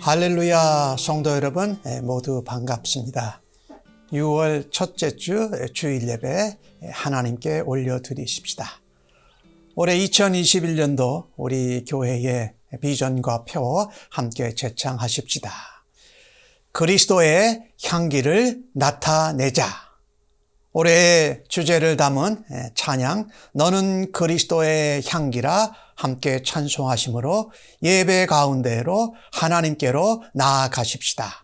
할렐루야 성도 여러분 모두 반갑습니다. 6월 첫째 주 주일 예배 하나님께 올려드리십시다. 올해 2021년도 우리 교회의 비전과 표 함께 제창하십시다. 그리스도의 향기를 나타내자. 올해의 주제를 담은 찬양 너는 그리스도의 향기라 함께 찬송하심으로 예배 가운데로 하나님께로 나아가십시다.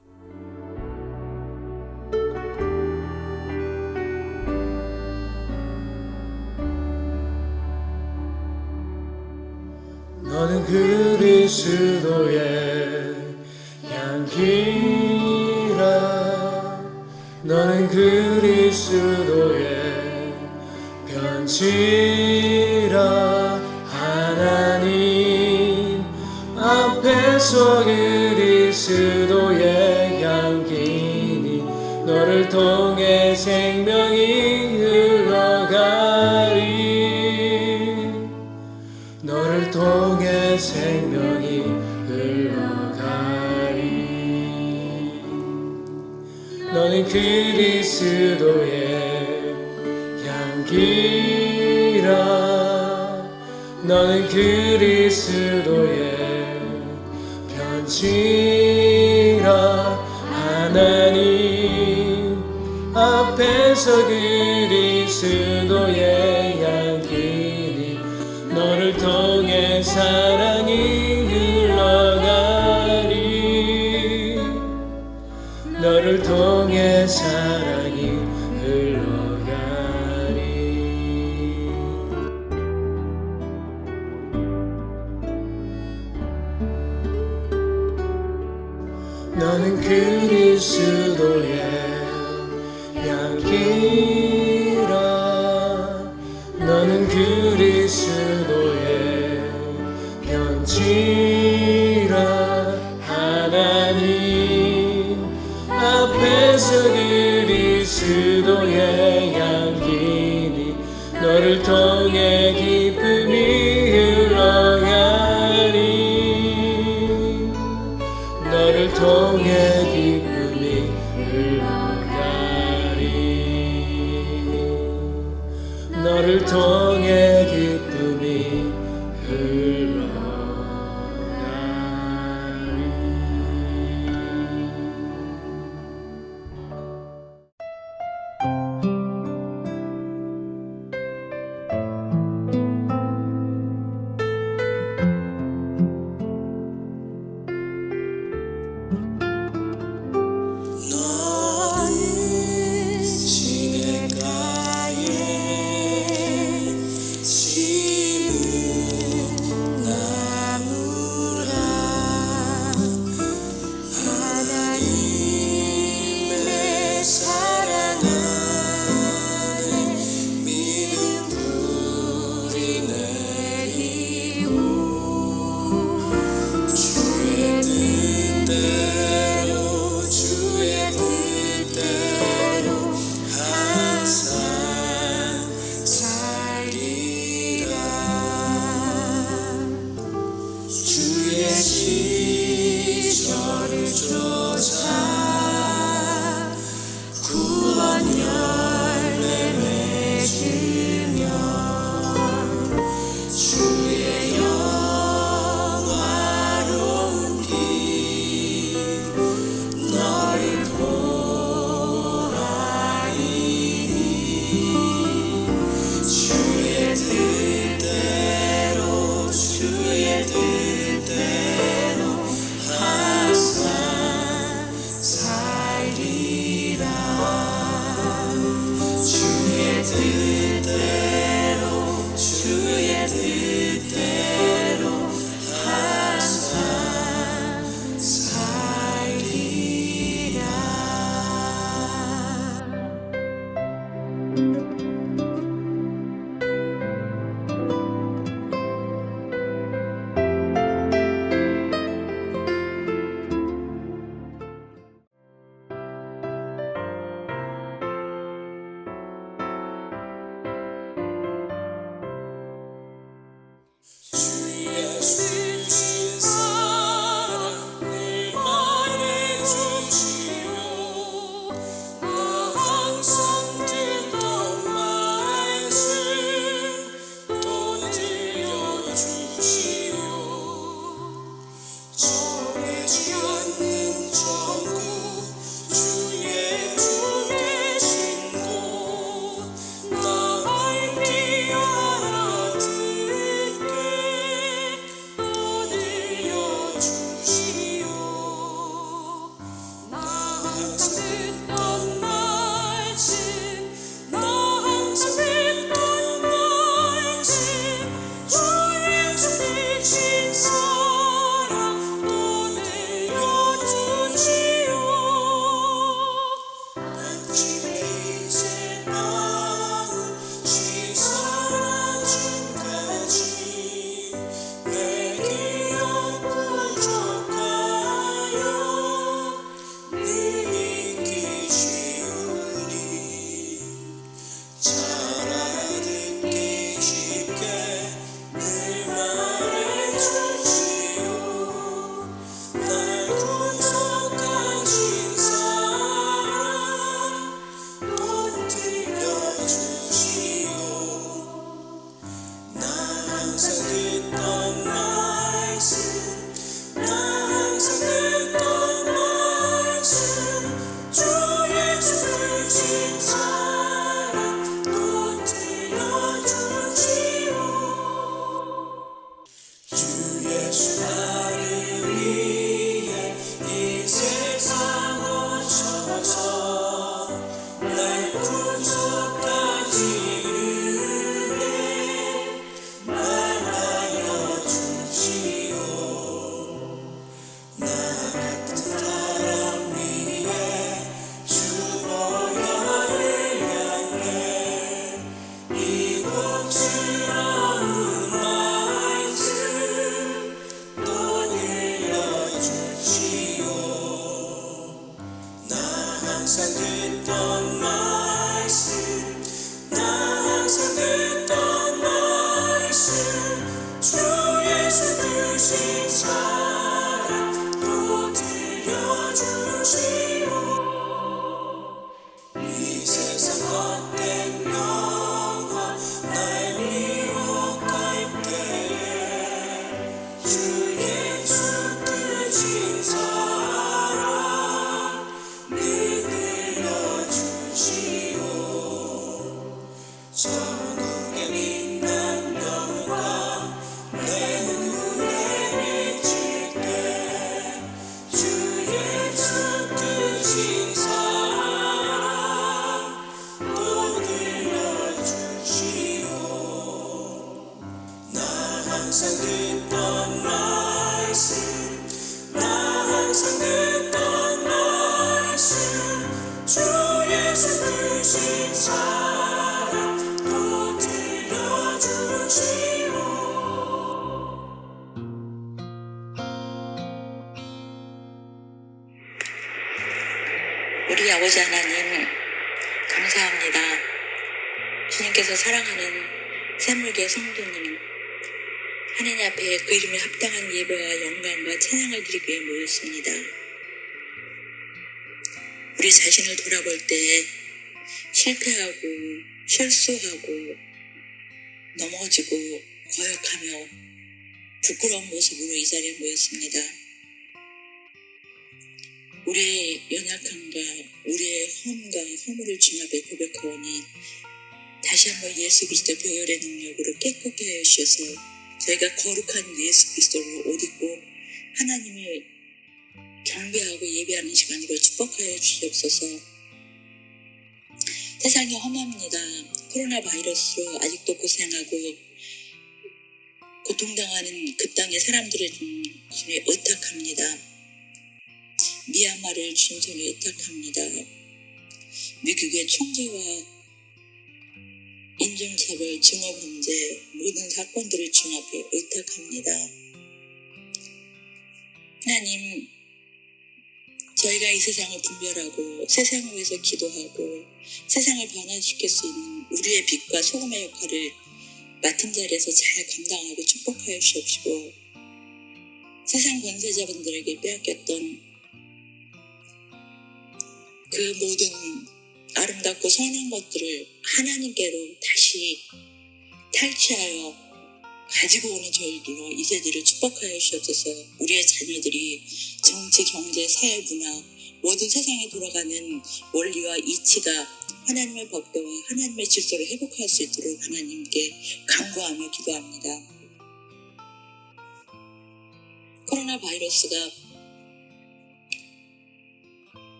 너는 그리스도의 향기라 너는 그리스도의 편지라 하나님 앞에서 그리스도의 향기니 너를 통해 생명이 흘러가리 너를 통해 생명이 흘러가리 너는 그리스도의 향기라 너는 그리스도의 편지라 하나님 앞에서 그리스도의 향기니 너를 통해 사랑이 흘러가리 너를 통해 사랑이 흘러가리 너는 그리스도의 향기라 너는 그리스도의 편지라 하나님 앞에서 그리스도의 향기니 너를 통해 기쁨이 흘러가리 너를 통해 기쁨이 흘러가리 너를 통해 기쁨이 흘러가리 너는 시냇가에 심은 나무라 하나님의 사랑하는 믿음 불이 내리고 주의 뜻대로 주의 뜻대로 항상 살리라 주의 시절을 쫓아 구원 열매 맺으며 주의 영화로운 길 너를 보아이니 주의 뜻대로 항상 살리라 주의 뜻대로 항상 살리라 주의 주신 사랑을 천국의 빛난 영광 내 눈에 비칠 때 주 예수 크신 사랑 또 들려주시오. 나 항상 듣던 말씀 나 항상 듣던 말씀 주 예수 크신 사랑 또 들려주시오. 우리 아버지 하나님 감사합니다. 주님께서 사랑하는 샘물교회 성도님 하나님 앞에 그 이름에 합당한 예배와 영광과 찬양을 드리기 위해 모였습니다. 우리 자신을 돌아볼 때 실패하고 실수하고 넘어지고 거역하며 부끄러운 모습으로 이 자리에 모였습니다. 우리의 연약함과 우리의 험과 허물을 주님 앞에 고백하오니 다시 한번 예수 그리스도 보혈의 능력으로 깨끗게 하여 주셔서 저희가 거룩한 예수 그리스도를 옷 입고 하나님을 경배하고 예배하는 시간으로 축복하여 주시옵소서. 세상이 험합니다. 코로나 바이러스로 아직도 고생하고 고통당하는 그 땅의 사람들을 주님에 의탁합니다. 미얀마를 주님 손에 의탁합니다. 미국의 총재와 인종차별, 증오범죄 모든 사건들을 주님 앞에 의탁합니다. 하나님, 저희가 이 세상을 분별하고 세상을 위해서 기도하고 세상을 변화시킬 수 있는 우리의 빛과 소금의 역할을 맡은 자리에서 잘 감당하고 축복하여 주시옵시고 세상 권세자분들에게 빼앗겼던 그 모든 아름답고 선한 것들을 하나님께로 다시 탈취하여 가지고 오는 저희들로 이 세대를 축복하여 주옵소서. 우리의 자녀들이 정치, 경제, 사회, 문화 모든 세상에 돌아가는 원리와 이치가 하나님의 법도와 하나님의 질서를 회복할 수 있도록 하나님께 간구하며 기도합니다. 코로나 바이러스가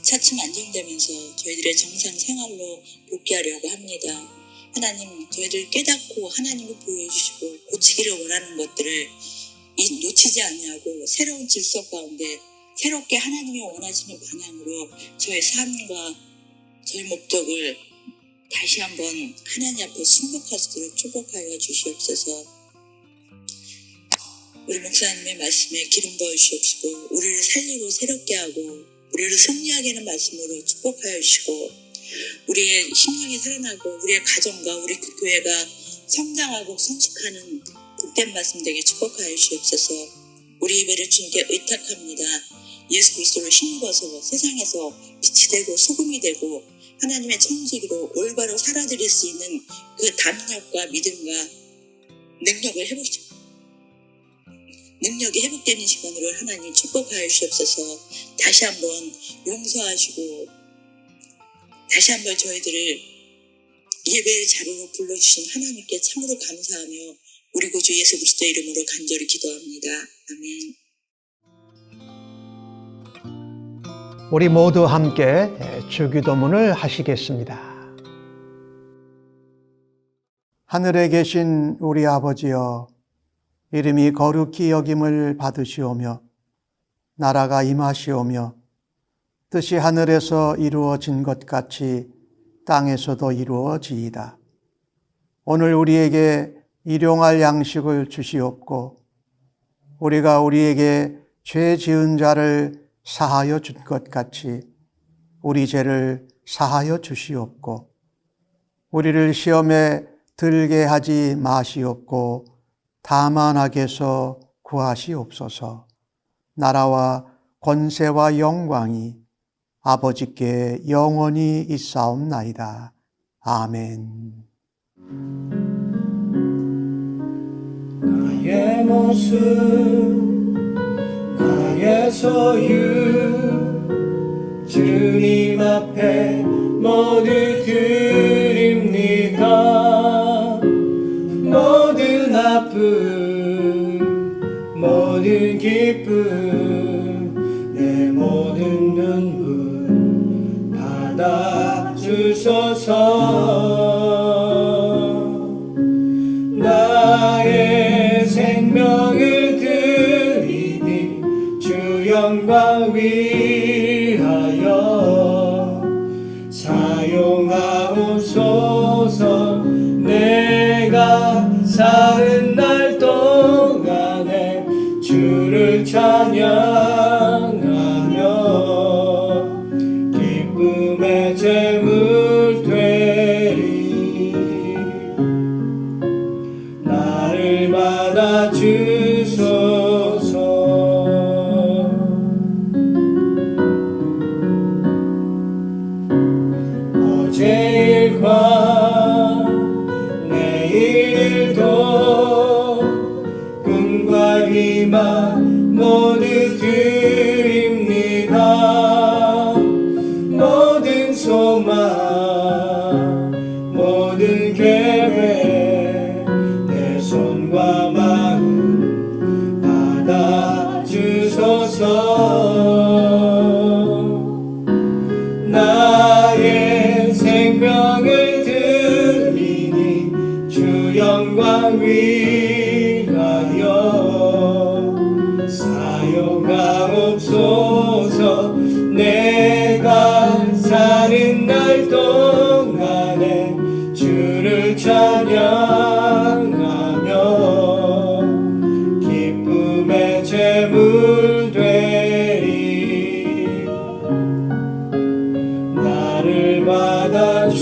차츰 안정되면서 저희들의 정상 생활로 복귀하려고 합니다. 하나님, 저희들 깨닫고 하나님을 보여주시고 고치기를 원하는 것들을 놓치지 아니하고 새로운 질서 가운데 새롭게 하나님이 원하시는 방향으로 저의 삶과 저의 목적을 다시 한번 하나님 앞에 승복할 수 있도록 축복하여 주시옵소서. 우리 목사님의 말씀에 기름 부어 주시옵시고 우리를 살리고 새롭게 하고 우리를 승리하게 하는 말씀으로 축복하여 주시고 우리의 심령이 살아나고 우리의 가정과 우리 그 교회가 성장하고 성숙하는 복된 말씀 되게 축복하여 주시옵소서. 우리 예배를 주님께 의탁합니다. 예수 그리스도를 힘입어서 세상에서 빛이 되고 소금이 되고 하나님의 청지기로 올바로 살아드릴 수 있는 그 담력과 믿음과 능력이 회복되는 시간으로 하나님 축복하여 주시옵소서. 다시 한번 용서하시고 다시 한번 저희들을 예배의 자리로 불러주신 하나님께 참으로 감사하며 우리 구주 예수 그리스도의 이름으로 간절히 기도합니다. 아멘. 우리 모두 함께 주기도문을 하시겠습니다. 하늘에 계신 우리 아버지여, 이름이 거룩히 여김을 받으시오며 나라가 임하시오며 뜻이 하늘에서 이루어진 것 같이 땅에서도 이루어지이다. 오늘 우리에게 일용할 양식을 주시옵고 우리가 우리에게 죄 지은 자를 사하여 준 것 같이 우리 죄를 사하여 주시옵고 우리를 시험에 들게 하지 마시옵고 다만 악에서 구하시옵소서. 나라와 권세와 영광이 아버지께 영원히 있사옵나이다. 아멘. 나의 모습 나의 소유 주님 앞에 모두 드립니다. 기쁨 내 모든 눈물 받아주소서. 나의 생명을 드리니 주 영광 위하여 사용하옵소서. 내가 사는 날 동안에 주를 찬양하며 기쁨의 제물 되리. 나를 받아주소서. 어제 일과 내일 일도 꿈과 희망 모두 드립니다. 모든 소망 모든 계획 내 손과 마음 받아주소서. 나의 생명을 드리니 주 영광 위하여 사용하옵소서. 내가 사는 날 동안에 주를 찬양하며 기쁨의 제물 되리. 나를 받아주소서.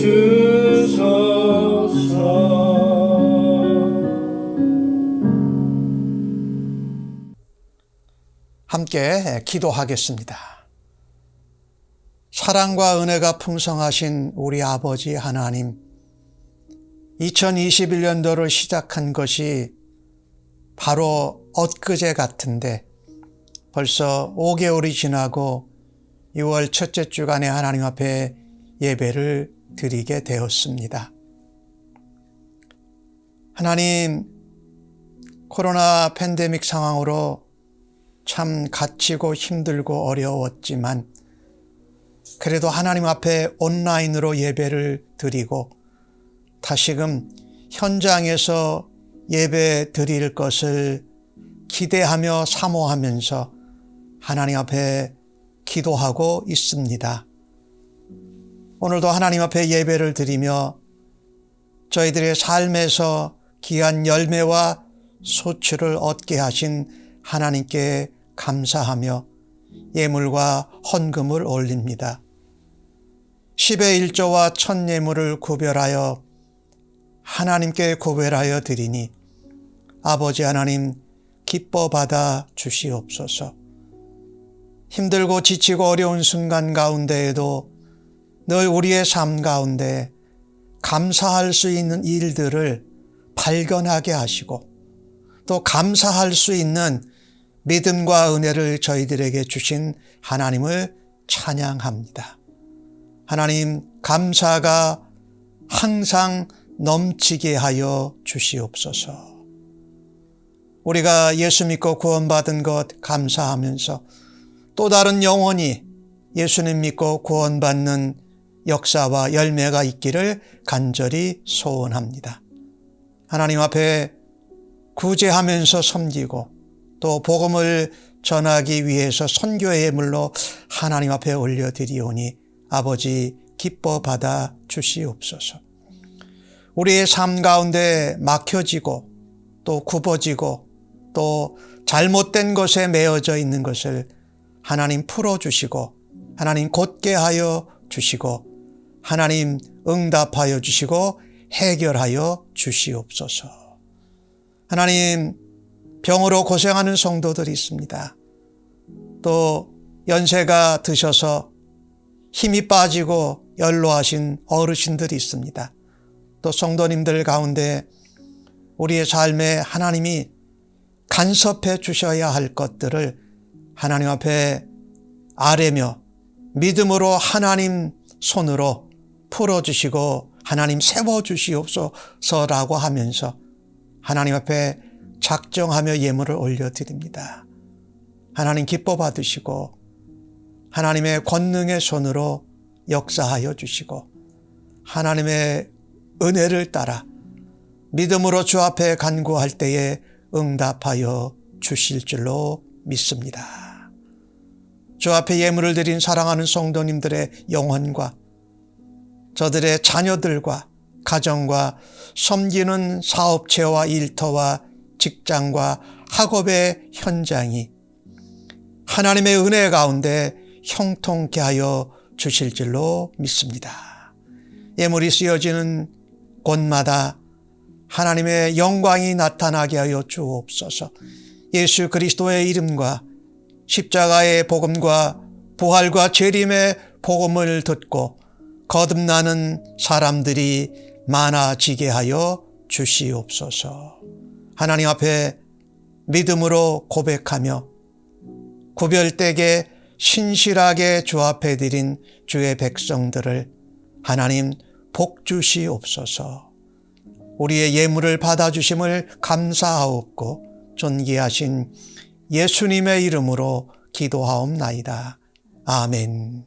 함께 기도하겠습니다. 사랑과 은혜가 풍성하신 우리 아버지 하나님, 2021년도를 시작한 것이 바로 엊그제 같은데 벌써 5개월이 지나고 6월 첫째 주간에 하나님 앞에 예배를 드리게 되었습니다. 하나님, 코로나 팬데믹 상황으로 참 갇히고 힘들고 어려웠지만 그래도 하나님 앞에 온라인으로 예배를 드리고 다시금 현장에서 예배 드릴 것을 기대하며 사모하면서 하나님 앞에 기도하고 있습니다. 오늘도 하나님 앞에 예배를 드리며 저희들의 삶에서 귀한 열매와 소출을 얻게 하신 하나님께 감사하며 예물과 헌금을 올립니다. 10의 1조와 첫 예물을 구별하여 하나님께 구별하여 드리니 아버지 하나님 기뻐 받아 주시옵소서. 힘들고 지치고 어려운 순간 가운데에도 늘 우리의 삶 가운데 감사할 수 있는 일들을 발견하게 하시고 또 감사할 수 있는 믿음과 은혜를 저희들에게 주신 하나님을 찬양합니다. 하나님, 감사가 항상 넘치게 하여 주시옵소서. 우리가 예수 믿고 구원받은 것 감사하면서 또 다른 영혼이 예수님 믿고 구원받는 역사와 열매가 있기를 간절히 소원합니다. 하나님 앞에 구제하면서 섬기고 또 복음을 전하기 위해서 선교의 예물로 하나님 앞에 올려드리오니 아버지 기뻐 받아 주시옵소서. 우리의 삶 가운데 막혀지고 또 굽어지고 또 잘못된 것에 매어져 있는 것을 하나님 풀어주시고 하나님 곧게 하여 주시고 하나님 응답하여 주시고 해결하여 주시옵소서. 하나님, 병으로 고생하는 성도들이 있습니다. 또 연세가 드셔서 힘이 빠지고 연로하신 어르신들이 있습니다. 또 성도님들 가운데 우리의 삶에 하나님이 간섭해 주셔야 할 것들을 하나님 앞에 아뢰며 믿음으로 하나님 손으로 풀어주시고 하나님 세워주시옵소서라고 하면서 하나님 앞에 작정하며 예물을 올려드립니다. 하나님 기뻐 받으시고 하나님의 권능의 손으로 역사하여 주시고 하나님의 은혜를 따라 믿음으로 주 앞에 간구할 때에 응답하여 주실 줄로 믿습니다. 주 앞에 예물을 드린 사랑하는 성도님들의 영혼과 저들의 자녀들과 가정과 섬기는 사업체와 일터와 직장과 학업의 현장이 하나님의 은혜 가운데 형통케 하여 주실 줄로 믿습니다. 예물이 쓰여지는 곳마다 하나님의 영광이 나타나게 하여 주옵소서. 예수 그리스도의 이름과 십자가의 복음과 부활과 재림의 복음을 듣고 거듭나는 사람들이 많아지게 하여 주시옵소서. 하나님 앞에 믿음으로 고백하며 구별되게 신실하게 주 앞에 드린 주의 백성들을 하나님 복 주시옵소서. 우리의 예물을 받아주심을 감사하옵고 존귀하신 예수님의 이름으로 기도하옵나이다. 아멘.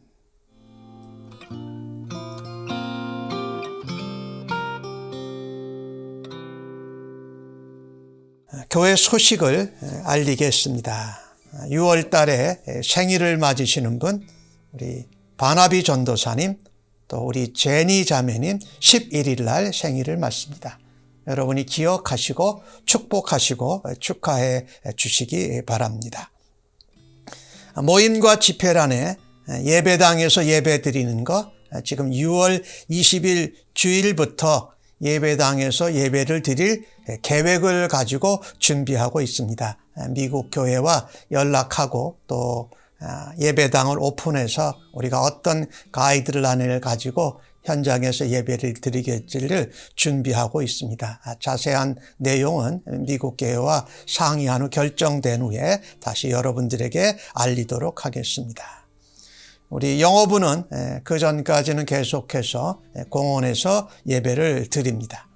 교회 소식을 알리겠습니다. 6월 달에 생일을 맞으시는 분, 우리 바나비 전도사님, 또 우리 제니 자매님 11일 날 생일을 맞습니다. 여러분이 기억하시고 축복하시고 축하해 주시기 바랍니다. 모임과 집회란에 예배당에서 예배 드리는 거 지금 6월 20일 주일부터 예배당에서 예배를 드릴 계획을 가지고 준비하고 있습니다. 미국 교회와 연락하고 또 예배당을 오픈해서 우리가 어떤 가이드라인을 가지고 현장에서 예배를 드리기를 준비하고 있습니다. 자세한 내용은 미국 교회와 상의한 후 결정된 후에 다시 여러분들에게 알리도록 하겠습니다. 우리 영어부는 그 전까지는 계속해서 공원에서 예배를 드립니다.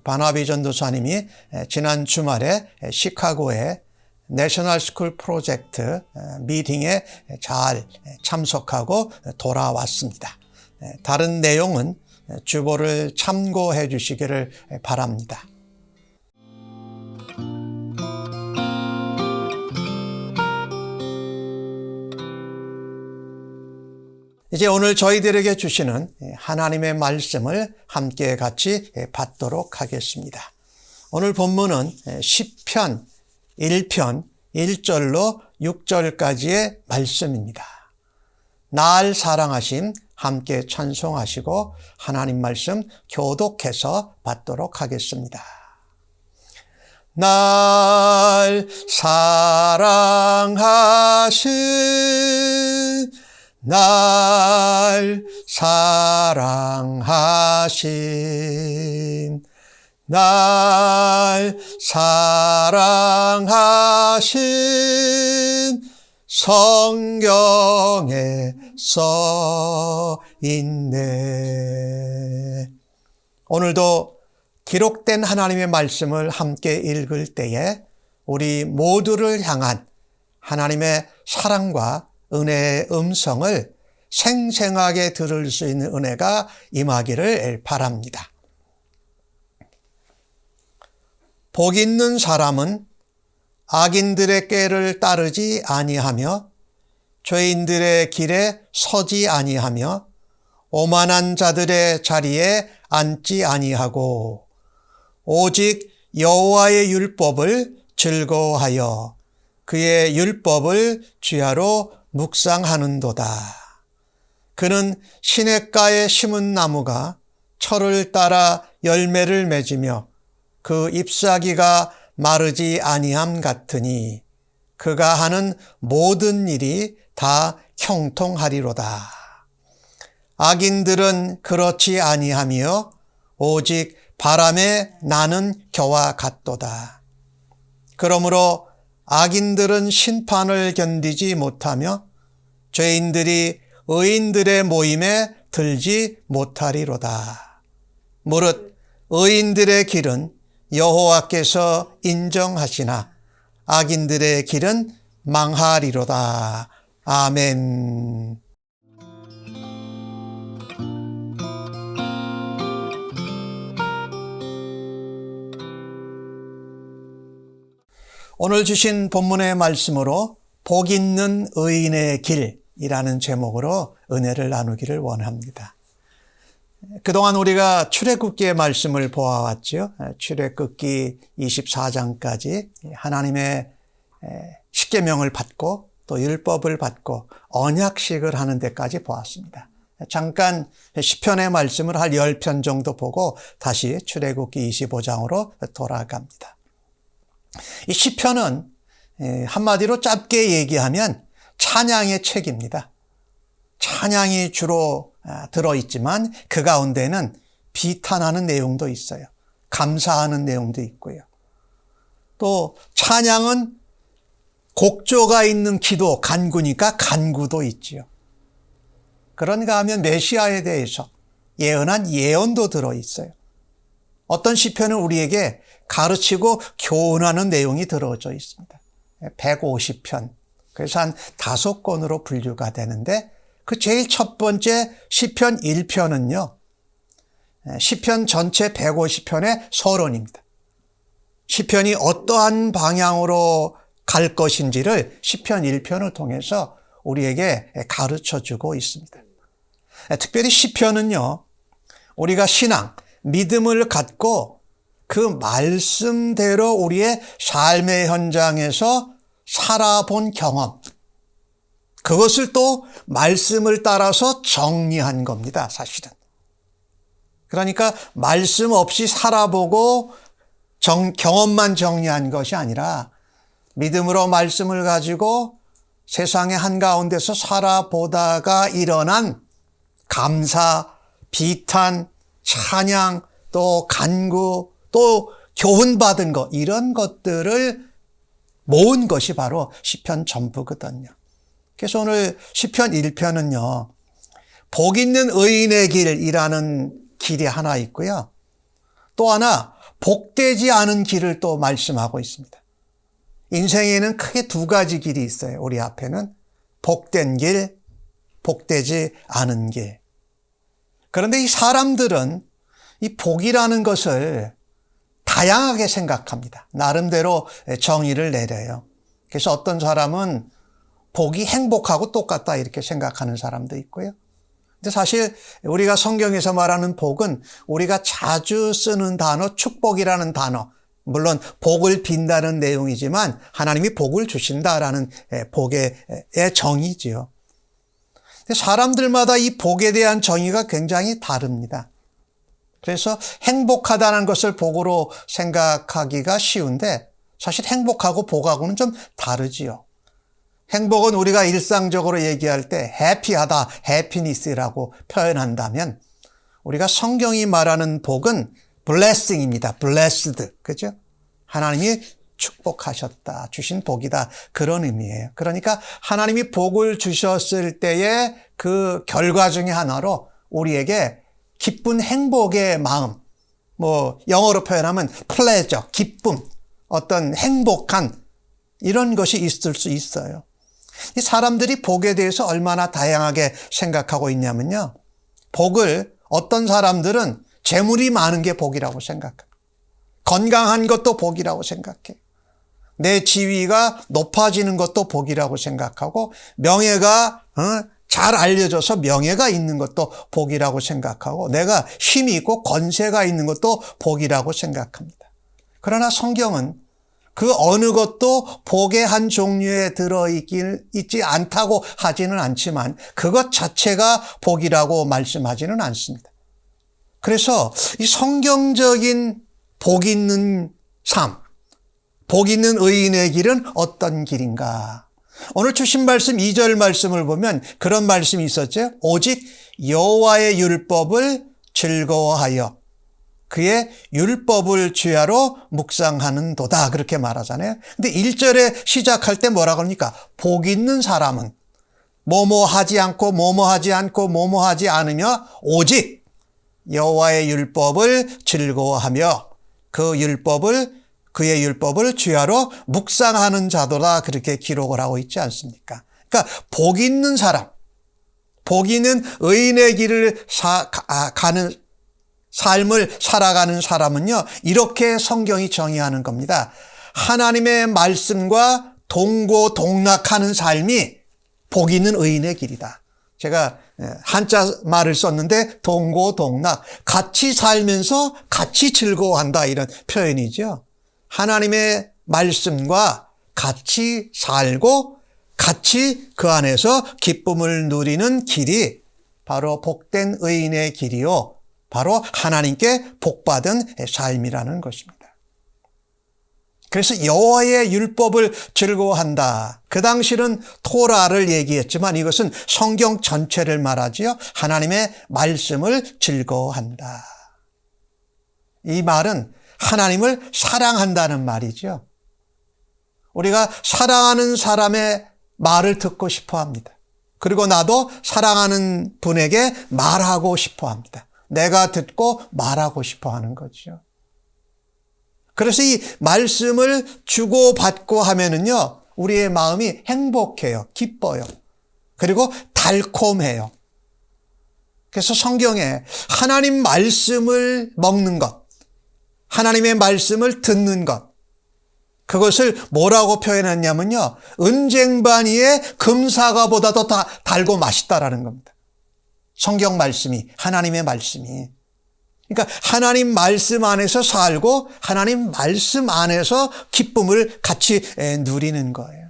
바나비 전도사님이 지난 주말에 시카고에 내셔널 스쿨 프로젝트 미팅에 잘 참석하고 돌아왔습니다. 다른 내용은 주보를 참고해 주시기를 바랍니다. 이제 오늘 저희들에게 주시는 하나님의 말씀을 함께 같이 받도록 하겠습니다. 오늘 본문은 시편 1편 1절로 6절까지의 말씀입니다. 날 사랑하심 함께 찬송하시고 하나님 말씀 교독해서 받도록 하겠습니다. 날 사랑하심 날 사랑하심 날 사랑하심 성경에 써 있네. 오늘도 기록된 하나님의 말씀을 함께 읽을 때에 우리 모두를 향한 하나님의 사랑과 은혜의 음성을 생생하게 들을 수 있는 은혜가 임하기를 바랍니다. 복 있는 사람은 악인들의 꾀를 따르지 아니하며 죄인들의 길에 서지 아니하며 오만한 자들의 자리에 앉지 아니하고 오직 여호와의 율법을 즐거워하여 그의 율법을 주야로 묵상하는도다. 그는 시냇가에 심은 나무가 철을 따라 열매를 맺으며 그 잎사귀가 마르지 아니함 같으니 그가 하는 모든 일이 다 형통하리로다. 악인들은 그렇지 아니하며 오직 바람에 나는 겨와 같도다. 그러므로 악인들은 심판을 견디지 못하며 죄인들이 의인들의 모임에 들지 못하리로다. 무릇 의인들의 길은 여호와께서 인정하시나 악인들의 길은 망하리로다. 아멘. 오늘 주신 본문의 말씀으로 복 있는 의인의 길이라는 제목으로 은혜를 나누기를 원합니다. 그동안 우리가 출애굽기의 말씀을 보아왔죠. 출애굽기 24장까지 하나님의 십계명을 받고 또 율법을 받고 언약식을 하는 데까지 보았습니다. 잠깐 시편의 말씀을 한 10편 정도 보고 다시 출애굽기 25장으로 돌아갑니다. 이 시편은 한마디로 짧게 얘기하면 찬양의 책입니다. 찬양이 주로 들어있지만 그 가운데는 비탄하는 내용도 있어요. 감사하는 내용도 있고요. 또 찬양은 곡조가 있는 기도, 간구니까 간구도 있지요. 그런가 하면 메시아에 대해서 예언한 예언도 들어있어요. 어떤 시편은 우리에게 가르치고 교훈하는 내용이 들어져 있습니다. 150편. 그래서 한 5권으로 분류가 되는데 그 제일 첫 번째 시편 1편은요. 시편 전체 150편의 서론입니다. 시편이 어떠한 방향으로 갈 것인지를 시편 1편을 통해서 우리에게 가르쳐주고 있습니다. 특별히 시편은요. 우리가 신앙, 믿음을 갖고 그 말씀대로 우리의 삶의 현장에서 살아본 경험, 그것을 또 말씀을 따라서 정리한 겁니다, 사실은. 그러니까 말씀 없이 살아보고 경험만 정리한 것이 아니라 믿음으로 말씀을 가지고 세상의 한가운데서 살아보다가 일어난 감사, 비탄, 찬양, 또 간구, 또 교훈받은 것, 이런 것들을 모은 것이 바로 시편 전부거든요. 그래서 오늘 시편 1편은요. 복 있는 의인의 길이라는 길이 하나 있고요. 또 하나 복되지 않은 길을 또 말씀하고 있습니다. 인생에는 크게 2가지 길이 있어요. 우리 앞에는 복된 길, 복되지 않은 길. 그런데 이 사람들은 이 복이라는 것을 다양하게 생각합니다. 나름대로 정의를 내려요. 그래서 어떤 사람은 복이 행복하고 똑같다 이렇게 생각하는 사람도 있고요. 근데 사실 우리가 성경에서 말하는 복은 우리가 자주 쓰는 단어, 축복이라는 단어, 물론 복을 빈다는 내용이지만 하나님이 복을 주신다라는 복의 정의지요. 근데 사람들마다 이 복에 대한 정의가 굉장히 다릅니다. 그래서 행복하다는 것을 복으로 생각하기가 쉬운데 사실 행복하고 복하고는 좀 다르지요. 행복은 우리가 일상적으로 얘기할 때 해피하다, 해피니스라고 표현한다면 우리가 성경이 말하는 복은 blessing입니다. blessed. 그죠? 하나님이 축복하셨다, 주신 복이다. 그런 의미예요. 그러니까 하나님이 복을 주셨을 때의 그 결과 중에 하나로 우리에게 기쁜 행복의 마음, 영어로 표현하면 pleasure, 기쁨, 어떤 행복한 이런 것이 있을 수 있어요. 이 사람들이 복에 대해서 얼마나 다양하게 생각하고 있냐면요. 복을 어떤 사람들은 재물이 많은 게 복이라고 생각합니다. 건강한 것도 복이라고 생각해요. 내 지위가 높아지는 것도 복이라고 생각하고 명예가 잘 알려져서 명예가 있는 것도 복이라고 생각하고 내가 힘이 있고 권세가 있는 것도 복이라고 생각합니다. 그러나 성경은 그 어느 것도 복의 한 종류에 들어있지 않다고 하지는 않지만 그것 자체가 복이라고 말씀하지는 않습니다. 그래서 이 성경적인 복 있는 삶, 복 있는 의인의 길은 어떤 길인가? 오늘 주신 말씀 2절 말씀을 보면 그런 말씀이 있었죠. 오직 여호와의 율법을 즐거워하여 그의 율법을 주야로 묵상하는 도다 그렇게 말하잖아요. 근데 1절에 시작할 때 뭐라 그럽니까? 복 있는 사람은 뭐뭐 하지 않고 뭐뭐 하지 않고 뭐뭐 하지 않으며 오직 여호와의 율법을 즐거워하며 그 율법을 그의 율법을 주야로 묵상하는 자도다 그렇게 기록을 하고 있지 않습니까? 그러니까 복 있는 사람, 복 있는 의인의 길을 가는 삶을 살아가는 사람은요, 이렇게 성경이 정의하는 겁니다. 하나님의 말씀과 동고동락하는 삶이 복 있는 의인의 길이다. 제가 한자 말을 썼는데 동고동락, 같이 살면서 같이 즐거워한다 이런 표현이죠. 하나님의 말씀과 같이 살고 같이 그 안에서 기쁨을 누리는 길이 바로 복된 의인의 길이요, 바로 하나님께 복받은 삶이라는 것입니다. 그래서 여호와의 율법을 즐거워한다. 그 당시는 토라를 얘기했지만 이것은 성경 전체를 말하지요. 하나님의 말씀을 즐거워한다. 이 말은 하나님을 사랑한다는 말이죠. 우리가 사랑하는 사람의 말을 듣고 싶어 합니다. 그리고 나도 사랑하는 분에게 말하고 싶어 합니다. 내가 듣고 말하고 싶어 하는 거죠. 그래서 이 말씀을 주고받고 하면은요, 우리의 마음이 행복해요. 기뻐요. 그리고 달콤해요. 그래서 성경에 하나님 말씀을 먹는 것, 하나님의 말씀을 듣는 것, 그것을 뭐라고 표현했냐면요, 은쟁반 위에 금사과보다 더 달고 맛있다라는 겁니다. 성경 말씀이, 하나님의 말씀이. 그러니까 하나님 말씀 안에서 살고 하나님 말씀 안에서 기쁨을 같이 누리는 거예요.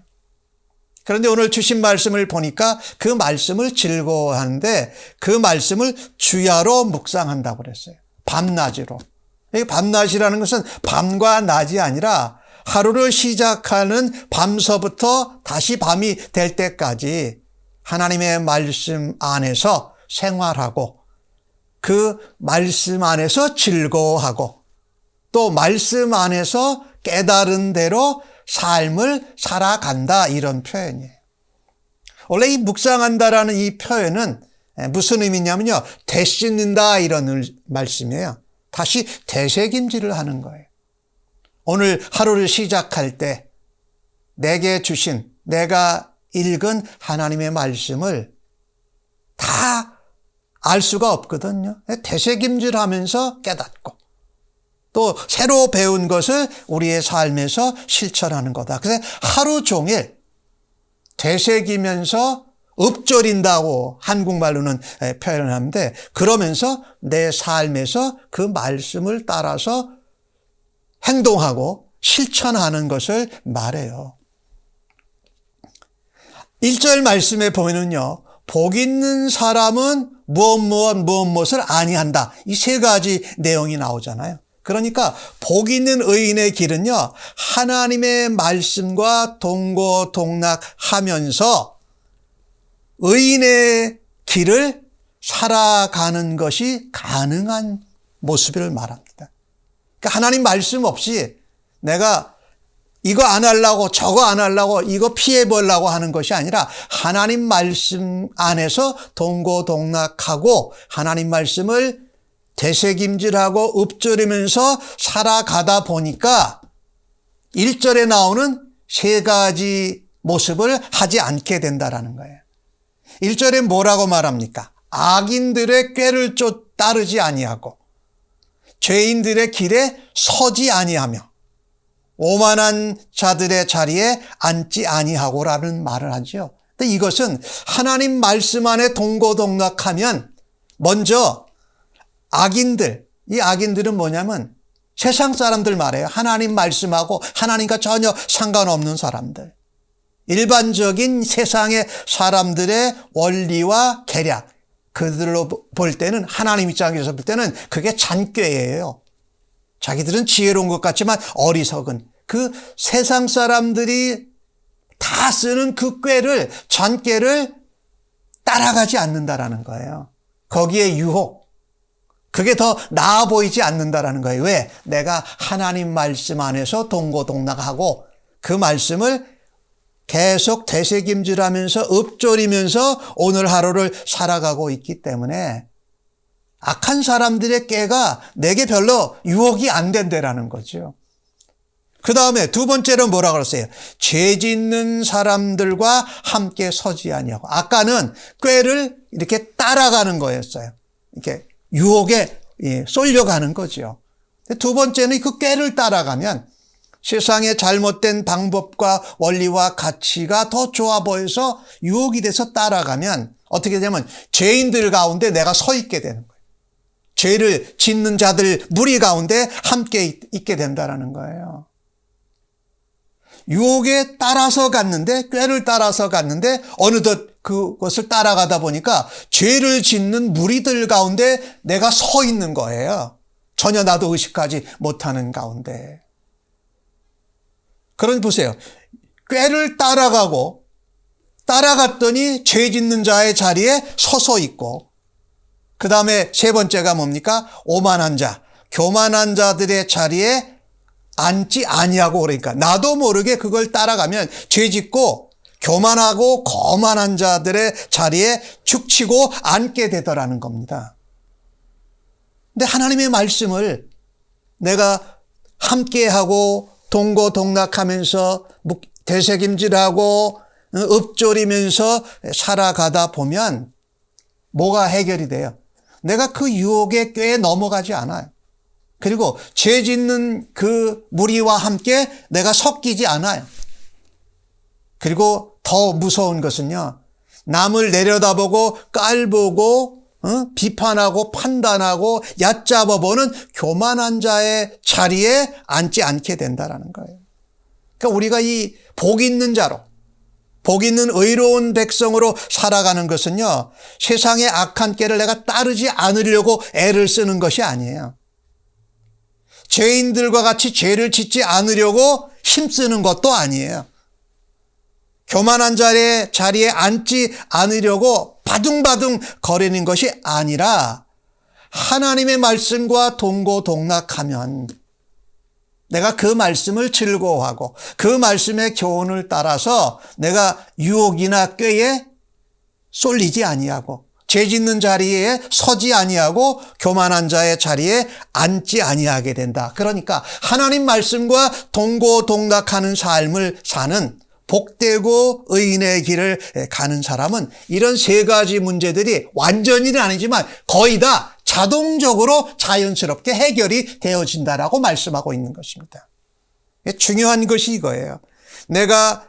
그런데 오늘 주신 말씀을 보니까 그 말씀을 즐거워하는데 그 말씀을 주야로 묵상한다고 그랬어요. 밤낮으로. 밤낮이라는 것은 밤과 낮이 아니라 하루를 시작하는 밤서부터 다시 밤이 될 때까지 하나님의 말씀 안에서 생활하고 그 말씀 안에서 즐거워하고 또 말씀 안에서 깨달은 대로 삶을 살아간다, 이런 표현이에요. 원래 이 묵상한다라는 이 표현은 무슨 의미냐면요, 되씹는다 이런 말씀이에요. 다시 되새김질을 하는 거예요. 오늘 하루를 시작할 때 내게 주신, 내가 읽은 하나님의 말씀을 다 알 수가 없거든요. 되새김질하면서 깨닫고 또 새로 배운 것을 우리의 삶에서 실천하는 거다. 그래서 하루 종일 되새기면서 읊조린다고 한국말로는 표현을 하는데, 그러면서 내 삶에서 그 말씀을 따라서 행동하고 실천하는 것을 말해요. 1절 말씀에 보면은요, 복 있는 사람은 무엇을 아니한다. 이 세 가지 내용이 나오잖아요. 그러니까 복 있는 의인의 길은요, 하나님의 말씀과 동고동락하면서 의인의 길을 살아가는 것이 가능한 모습을 말합니다. 그러니까 하나님 말씀 없이 내가 이거 안 하려고 저거 안 하려고 이거 피해 보려고 하는 것이 아니라 하나님 말씀 안에서 동고동락하고 하나님 말씀을 되새김질하고 읊조리면서 살아가다 보니까 1절에 나오는 세 가지 모습을 하지 않게 된다라는 거예요. 1절에 뭐라고 말합니까? 악인들의 꾀를 따르지 아니하고 죄인들의 길에 서지 아니하며 오만한 자들의 자리에 앉지 아니하고라는 말을 하죠. 근데 이것은 하나님 말씀 안에 동고동락하면 먼저 악인들, 이 악인들은 뭐냐면 세상 사람들 말이에요. 하나님 말씀하고 하나님과 전혀 상관없는 사람들. 일반적인 세상의 사람들의 원리와 계략, 그들로 볼 때는, 하나님 입장에서 볼 때는 그게 잔꾀예요. 자기들은 지혜로운 것 같지만 어리석은, 그 세상 사람들이 다 쓰는 그 꾀를, 잔꾀를 따라가지 않는다라는 거예요. 거기에 유혹, 그게 더 나아 보이지 않는다라는 거예요. 왜? 내가 하나님 말씀 안에서 동고동락하고 그 말씀을 계속 되새김질하면서 읊조리면서 오늘 하루를 살아가고 있기 때문에 악한 사람들의 꾀가 내게 별로 유혹이 안 된다라는 거죠. 그 다음에 두 번째로 뭐라 그랬어요? 죄 짓는 사람들과 함께 서지 아니하고. 아까는 꾀를 이렇게 따라가는 거였어요. 이렇게 유혹에 쏠려가는 거죠. 두 번째는 그 꾀를 따라가면 세상의 잘못된 방법과 원리와 가치가 더 좋아 보여서 유혹이 돼서 따라가면 어떻게 되면 죄인들 가운데 내가 서 있게 되는 거예요. 죄를 짓는 자들 무리 가운데 함께 있게 된다는 거예요. 유혹에 따라서 갔는데, 꾀를 따라서 갔는데 어느덧 그것을 따라가다 보니까 죄를 짓는 무리들 가운데 내가 서 있는 거예요. 전혀 나도 의식하지 못하는 가운데. 그러니 보세요. 꾀를 따라갔더니 죄 짓는 자의 자리에 서서 있고, 그 다음에 세 번째가 뭡니까? 오만한 자, 교만한 자들의 자리에 앉지 아니하고. 그러니까 나도 모르게 그걸 따라가면 죄 짓고 교만하고 거만한 자들의 자리에 죽치고 앉게 되더라는 겁니다. 근데 하나님의 말씀을 내가 함께하고 동고동락하면서 되새김질하고 읊조리면서 살아가다 보면 뭐가 해결이 돼요? 내가 그 유혹의 꾀에 넘어가지 않아요. 그리고 죄 짓는 그 무리와 함께 내가 섞이지 않아요. 그리고 더 무서운 것은요, 남을 내려다보고 깔보고 비판하고 판단하고 얕잡아보는 교만한 자의 자리에 앉지 않게 된다는 거예요. 그러니까 우리가 이 복 있는 자로, 복 있는 의로운 백성으로 살아가는 것은요, 세상의 악한 꾀를 내가 따르지 않으려고 애를 쓰는 것이 아니에요. 죄인들과 같이 죄를 짓지 않으려고 힘쓰는 것도 아니에요. 교만한 자리에 앉지 않으려고 바둥바둥 거리는 것이 아니라 하나님의 말씀과 동고동락하면 내가 그 말씀을 즐거워하고 그 말씀의 교훈을 따라서 내가 유혹이나 꾀에 쏠리지 아니하고 죄 짓는 자리에 서지 아니하고 교만한 자의 자리에 앉지 아니하게 된다. 그러니까 하나님 말씀과 동고동락하는 삶을 사는 복되고 의인의 길을 가는 사람은 이런 세 가지 문제들이 완전히는 아니지만 거의 다 자동적으로 자연스럽게 해결이 되어진다라고 말씀하고 있는 것입니다. 중요한 것이 이거예요. 내가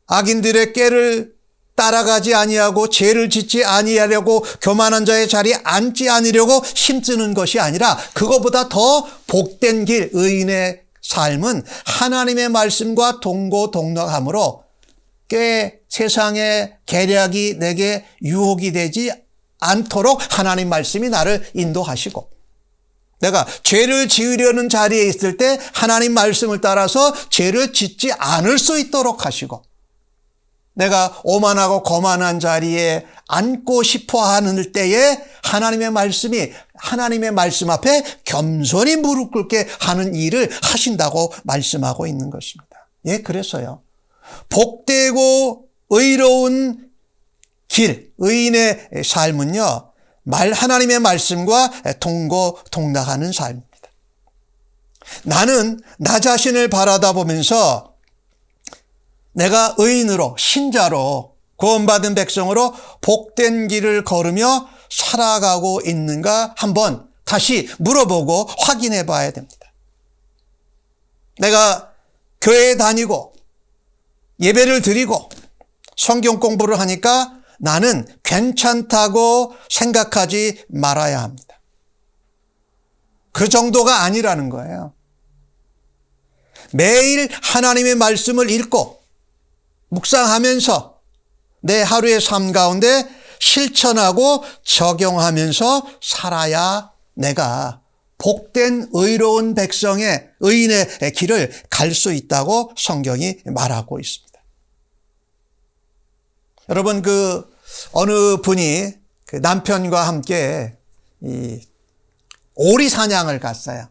악인들의 꾀를 따라가지 아니하고 죄를 짓지 아니하려고 교만한 자의 자리에 앉지 않으려고 힘쓰는 것이 아니라 그것보다 더 복된 길, 의인의 삶은 하나님의 말씀과 동고동락함으로 꽤 세상의 계략이 내게 유혹이 되지 않도록 하나님 말씀이 나를 인도하시고, 내가 죄를 지으려는 자리에 있을 때 하나님 말씀을 따라서 죄를 짓지 않을 수 있도록 하시고, 내가 오만하고 거만한 자리에 앉고 싶어 하는 때에 하나님의 말씀이 하나님의 말씀 앞에 겸손히 무릎 꿇게 하는 일을 하신다고 말씀하고 있는 것입니다. 예, 그래서요, 복되고 의로운 길, 의인의 삶은요, 하나님의 말씀과 동고동락하는 삶입니다. 나는 나 자신을 바라다 보면서 내가 의인으로, 신자로, 구원받은 백성으로 복된 길을 걸으며 살아가고 있는가 한번 다시 물어보고 확인해 봐야 됩니다. 내가 교회에 다니고 예배를 드리고 성경 공부를 하니까 나는 괜찮다고 생각하지 말아야 합니다. 그 정도가 아니라는 거예요. 매일 하나님의 말씀을 읽고 묵상하면서 내 하루의 삶 가운데 실천하고 적용하면서 살아야 내가 복된 의로운 백성의 의인의 길을 갈 수 있다고 성경이 말하고 있습니다. 여러분, 어느 분이 남편과 함께 오리 사냥을 갔어요.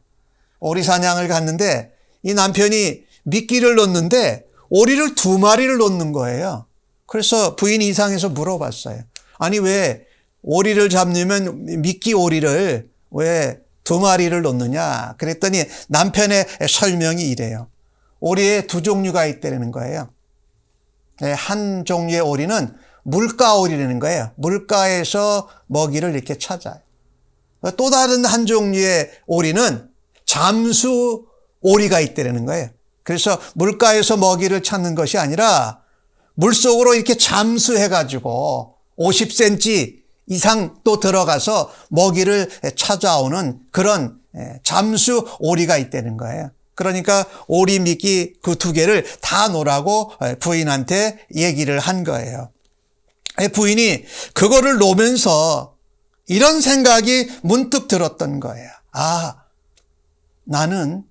오리 사냥을 갔는데 이 남편이 미끼를 놓는데 오리를 2마리를 놓는 거예요. 그래서 부인이 이상해서 물어봤어요. 아니, 왜 오리를 잡으면 미끼 오리를 왜 2마리를 놓느냐? 그랬더니 남편의 설명이 이래요. 오리의 두 종류가 있다는 거예요. 한 종류의 오리는 물가오리라는 거예요. 물가에서 먹이를 이렇게 찾아요. 또 다른 한 종류의 오리는 잠수 오리가 있다는 거예요. 그래서 물가에서 먹이를 찾는 것이 아니라 물속으로 이렇게 잠수해가지고 50cm 이상 또 들어가서 먹이를 찾아오는 그런 잠수 오리가 있다는 거예요. 그러니까 오리 미끼 그 두 개를 다 놓으라고 부인한테 얘기를 한 거예요. 부인이 그거를 놓으면서 이런 생각이 문득 들었던 거예요. 아, 나는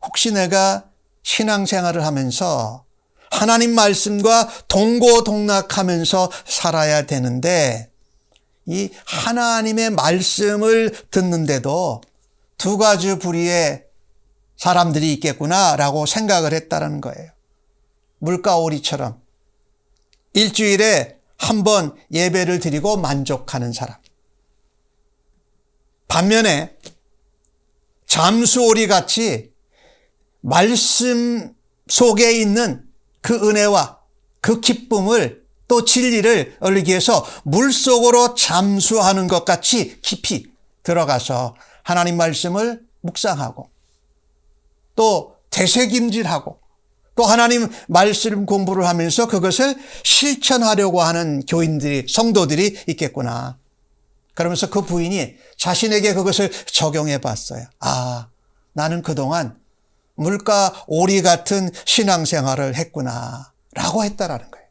혹시 내가 신앙생활을 하면서 하나님 말씀과 동고동락하면서 살아야 되는데 이 하나님의 말씀을 듣는데도 두 가지 부류의 사람들이 있겠구나라고 생각을 했다는 거예요. 물가오리처럼 일주일에 한 번 예배를 드리고 만족하는 사람. 반면에 잠수오리 같이 말씀 속에 있는 그 은혜와 그 기쁨을 또 진리를 얻기 위해서 물속으로 잠수하는 것 같이 깊이 들어가서 하나님 말씀을 묵상하고 또 되새김질하고 또 하나님 말씀 공부를 하면서 그것을 실천하려고 하는 교인들이, 성도들이 있겠구나. 그러면서 그 부인이 자신에게 그것을 적용해 봤어요. 아, 나는 그동안 물가 오리 같은 신앙생활을 했구나 라고 했다라는 거예요.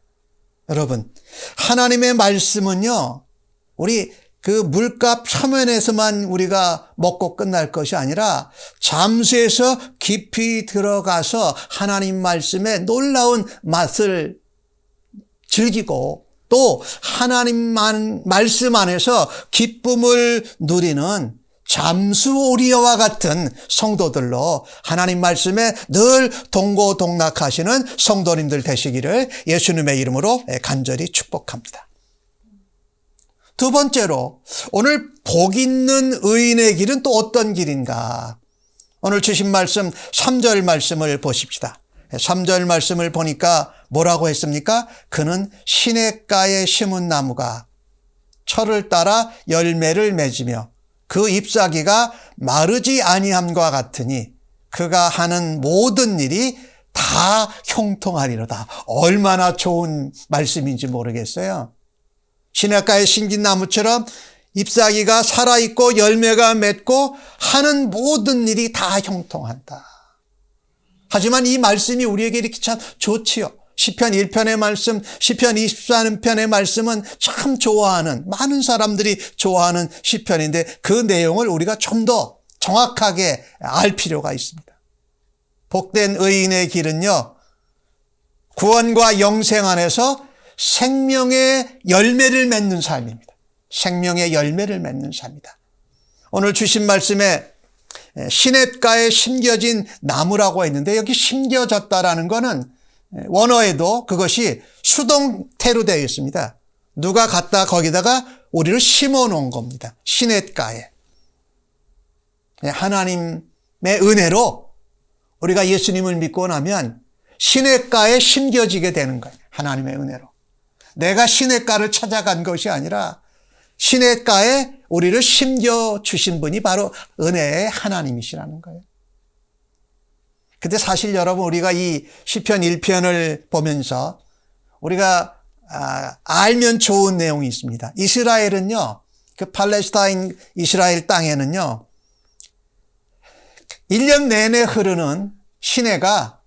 여러분, 하나님의 말씀은요, 우리 그 물가 표면에서만 우리가 먹고 끝날 것이 아니라 잠수해서 깊이 들어가서 하나님 말씀의 놀라운 맛을 즐기고 또 하나님 말씀 안에서 기쁨을 누리는 잠수오리와 같은 성도들로 하나님 말씀에 늘 동고동락하시는 성도님들 되시기를 예수님의 이름으로 간절히 축복합니다. 두 번째로 오늘 복 있는 의인의 길은 또 어떤 길인가? 오늘 주신 말씀 3절 말씀을 보십시다. 3절 말씀을 보니까 뭐라고 했습니까? 그는 시냇가에 심은 나무가 철을 따라 열매를 맺으며 그 잎사귀가 마르지 아니함과 같으니 그가 하는 모든 일이 다 형통하리로다. 얼마나 좋은 말씀인지 모르겠어요. 시냇가에 심긴 나무처럼 잎사귀가 살아있고 열매가 맺고 하는 모든 일이 다 형통한다. 하지만 이 말씀이 우리에게 이렇게 참 좋지요. 시편 1편의 말씀, 시편 24편의 말씀은 참 좋아하는, 많은 사람들이 좋아하는 시편인데 그 내용을 우리가 좀 더 정확하게 알 필요가 있습니다. 복된 의인의 길은요, 구원과 영생 안에서 생명의 열매를 맺는 삶입니다. 생명의 열매를 맺는 삶이다. 오늘 주신 말씀에 시냇가에 심겨진 나무라고 했는데 여기 심겨졌다라는 거는 원어에도 그것이 수동태로 되어 있습니다. 누가 갖다 거기다가 우리를 심어 놓은 겁니다. 시냇가에. 하나님의 은혜로 우리가 예수님을 믿고 나면 시냇가에 심겨지게 되는 거예요. 하나님의 은혜로. 내가 시냇가를 찾아간 것이 아니라 시냇가에 우리를 심겨주신 분이 바로 은혜의 하나님이시라는 거예요. 근데 사실 여러분, 우리가 이 시편 1편을 보면서 우리가 알면 좋은 내용이 있습니다. 이스라엘은요, 그 팔레스타인 이스라엘 땅에는요, 1년 내내 흐르는 시내가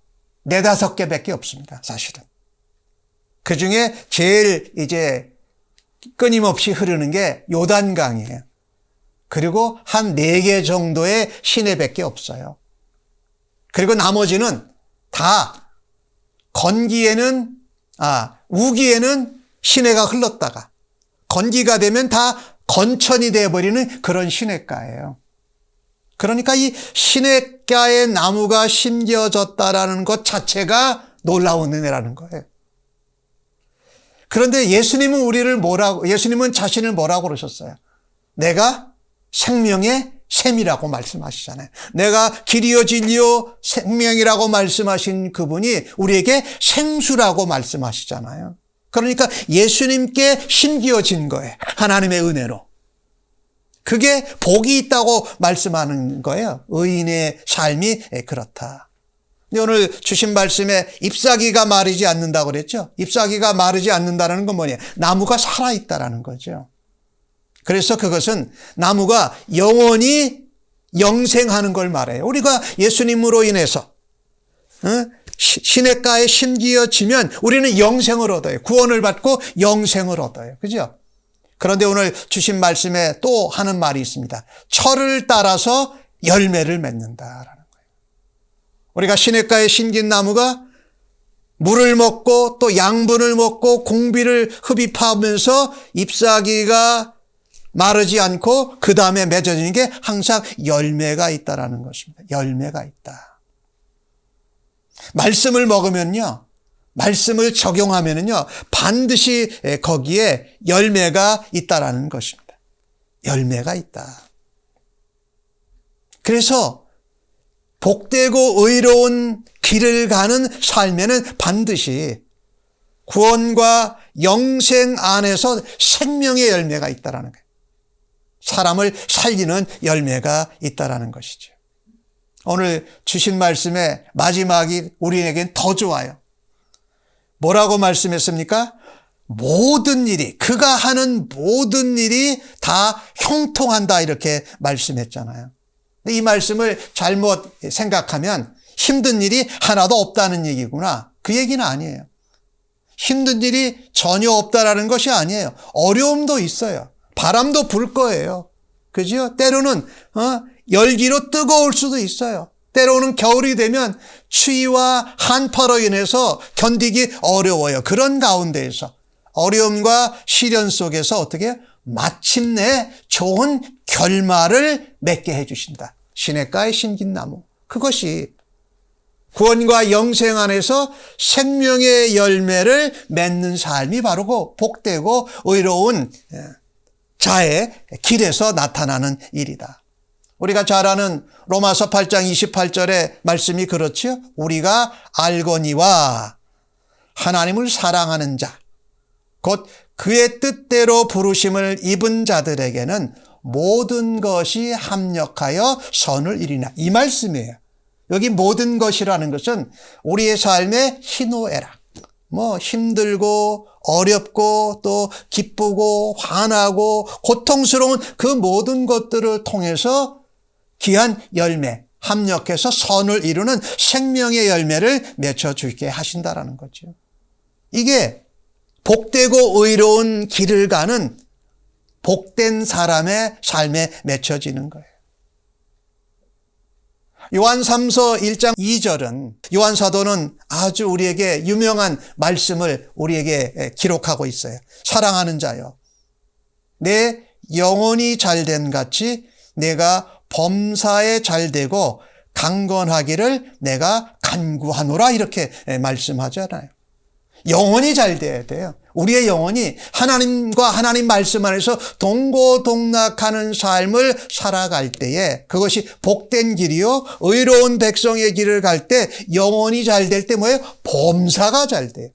4-5개밖에 없습니다. 사실은. 그 중에 제일 이제 끊임없이 흐르는 게 요단강이에요. 그리고 한 4개 정도의 시내밖에 없어요. 그리고 나머지는 다 우기에는 시내가 흘렀다가 건기가 되면 다 건천이 되어버리는 그런 시냇가예요. 그러니까 이 시냇가에 나무가 심겨졌다라는 것 자체가 놀라운 은혜라는 거예요. 그런데 예수님은 자신을 뭐라고 그러셨어요? 내가 생명의 샘이라고 말씀하시잖아요. 내가 길이요 진리요 생명이라고 말씀하신 그분이 우리에게 생수라고 말씀하시잖아요. 그러니까 예수님께 심기어진 거예요. 하나님의 은혜로. 그게 복이 있다고 말씀하는 거예요. 의인의 삶이 그렇다. 오늘 주신 말씀에 잎사귀가 마르지 않는다고 그랬죠. 잎사귀가 마르지 않는다는 건 뭐냐? 나무가 살아있다라는 거죠. 그래서 그것은 나무가 영원히 영생하는 걸 말해요. 우리가 예수님으로 인해서 시냇가에 심기어지면 우리는 영생을 얻어요. 구원을 받고 영생을 얻어요. 그죠? 그런데 오늘 주신 말씀에 또 하는 말이 있습니다. 철을 따라서 열매를 맺는다라는 거예요. 우리가 시냇가에 심긴 나무가 물을 먹고 또 양분을 먹고 공비를 흡입하면서 잎사귀가 마르지 않고 그 다음에 맺어지는 게 항상 열매가 있다라는 것입니다. 열매가 있다. 말씀을 먹으면요, 말씀을 적용하면은요, 반드시 거기에 열매가 있다라는 것입니다. 열매가 있다. 그래서 복되고 의로운 길을 가는 삶에는 반드시 구원과 영생 안에서 생명의 열매가 있다라는 거예요. 사람을 살리는 열매가 있다라는 것이죠. 오늘 주신 말씀의 마지막이 우리에겐 더 좋아요. 뭐라고 말씀했습니까? 모든 일이, 그가 하는 모든 일이 다 형통한다 이렇게 말씀했잖아요. 근데 이 말씀을 잘못 생각하면 힘든 일이 하나도 없다는 얘기구나. 그 얘기는 아니에요. 힘든 일이 전혀 없다라는 것이 아니에요. 어려움도 있어요. 바람도 불 거예요. 그죠? 때로는 열기로 뜨거울 수도 있어요. 때로는 겨울이 되면 추위와 한파로 인해서 견디기 어려워요. 그런 가운데에서 어려움과 시련 속에서 어떻게 마침내 좋은 결말을 맺게 해주신다. 시냇가에 심긴 나무. 그것이 구원과 영생 안에서 생명의 열매를 맺는 삶이 바로 그 복되고 의로운 자의 길에서 나타나는 일이다. 우리가 잘 아는 로마서 8장 28절의 말씀이 그렇죠. 우리가 알거니와 하나님을 사랑하는 자, 곧 그의 뜻대로 부르심을 입은 자들에게는 모든 것이 합력하여 선을 이루나. 이 말씀이에요. 여기 모든 것이라는 것은 우리의 삶의 희노애락, 힘들고 어렵고 또 기쁘고 화나고 고통스러운 그 모든 것들을 통해서 귀한 열매, 합력해서 선을 이루는 생명의 열매를 맺어주게 하신다라는 거죠. 이게 복되고 의로운 길을 가는 복된 사람의 삶에 맺혀지는 거예요. 요한3서 1장 2절은 요한 사도는 아주 우리에게 유명한 말씀을 우리에게 기록하고 있어요. 사랑하는 자여, 내 영혼이 잘됨 같이 내가 범사에 잘되고 강건하기를 내가 간구하노라 이렇게 말씀하잖아요. 영혼이 잘 돼야 돼요. 우리의 영혼이 하나님과 하나님 말씀 안에서 동고동락하는 삶을 살아갈 때에 그것이 복된 길이요 의로운 백성의 길을 갈 때 영혼이 잘 될 때 뭐예요? 범사가 잘 돼요.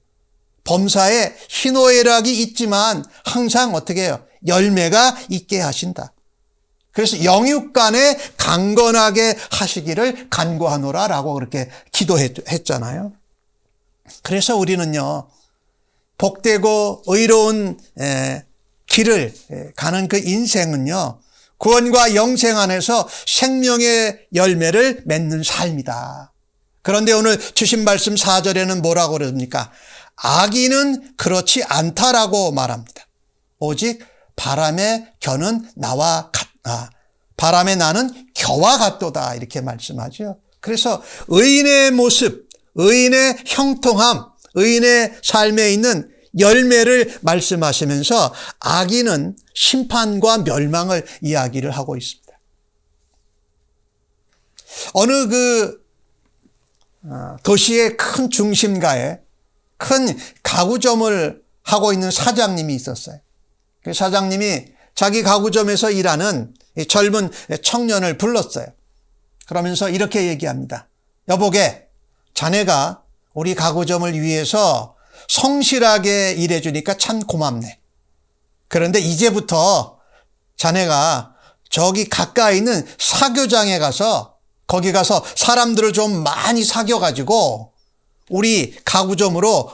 범사에 희노애락이 있지만 항상 어떻게 해요? 열매가 있게 하신다. 그래서 영육간에 강건하게 하시기를 간구하노라라고 그렇게 기도했잖아요. 그래서 우리는요, 복되고 의로운 길을 가는 그 인생은요, 구원과 영생 안에서 생명의 열매를 맺는 삶이다. 그런데 오늘 주신 말씀 4절에는 뭐라고 그럽니까? 악인은 그렇지 않다라고 말합니다. 오직 바람에 겨는 나와 같다. 바람에 나는 겨와 같도다 이렇게 말씀하죠. 그래서 의인의 모습, 의인의 형통함, 의인의 삶에 있는 열매를 말씀하시면서 악인은 심판과 멸망을 이야기를 하고 있습니다. 어느 도시의 큰 중심가에 큰 가구점을 하고 있는 사장님이 있었어요. 그 사장님이 자기 가구점에서 일하는 이 젊은 청년을 불렀어요. 그러면서 이렇게 얘기합니다. 여보게, 자네가 우리 가구점을 위해서 성실하게 일해주니까 참 고맙네. 그런데 이제부터 자네가 저기 가까이 있는 사교장에 가서 거기 가서 사람들을 좀 많이 사귀어가지고 우리 가구점으로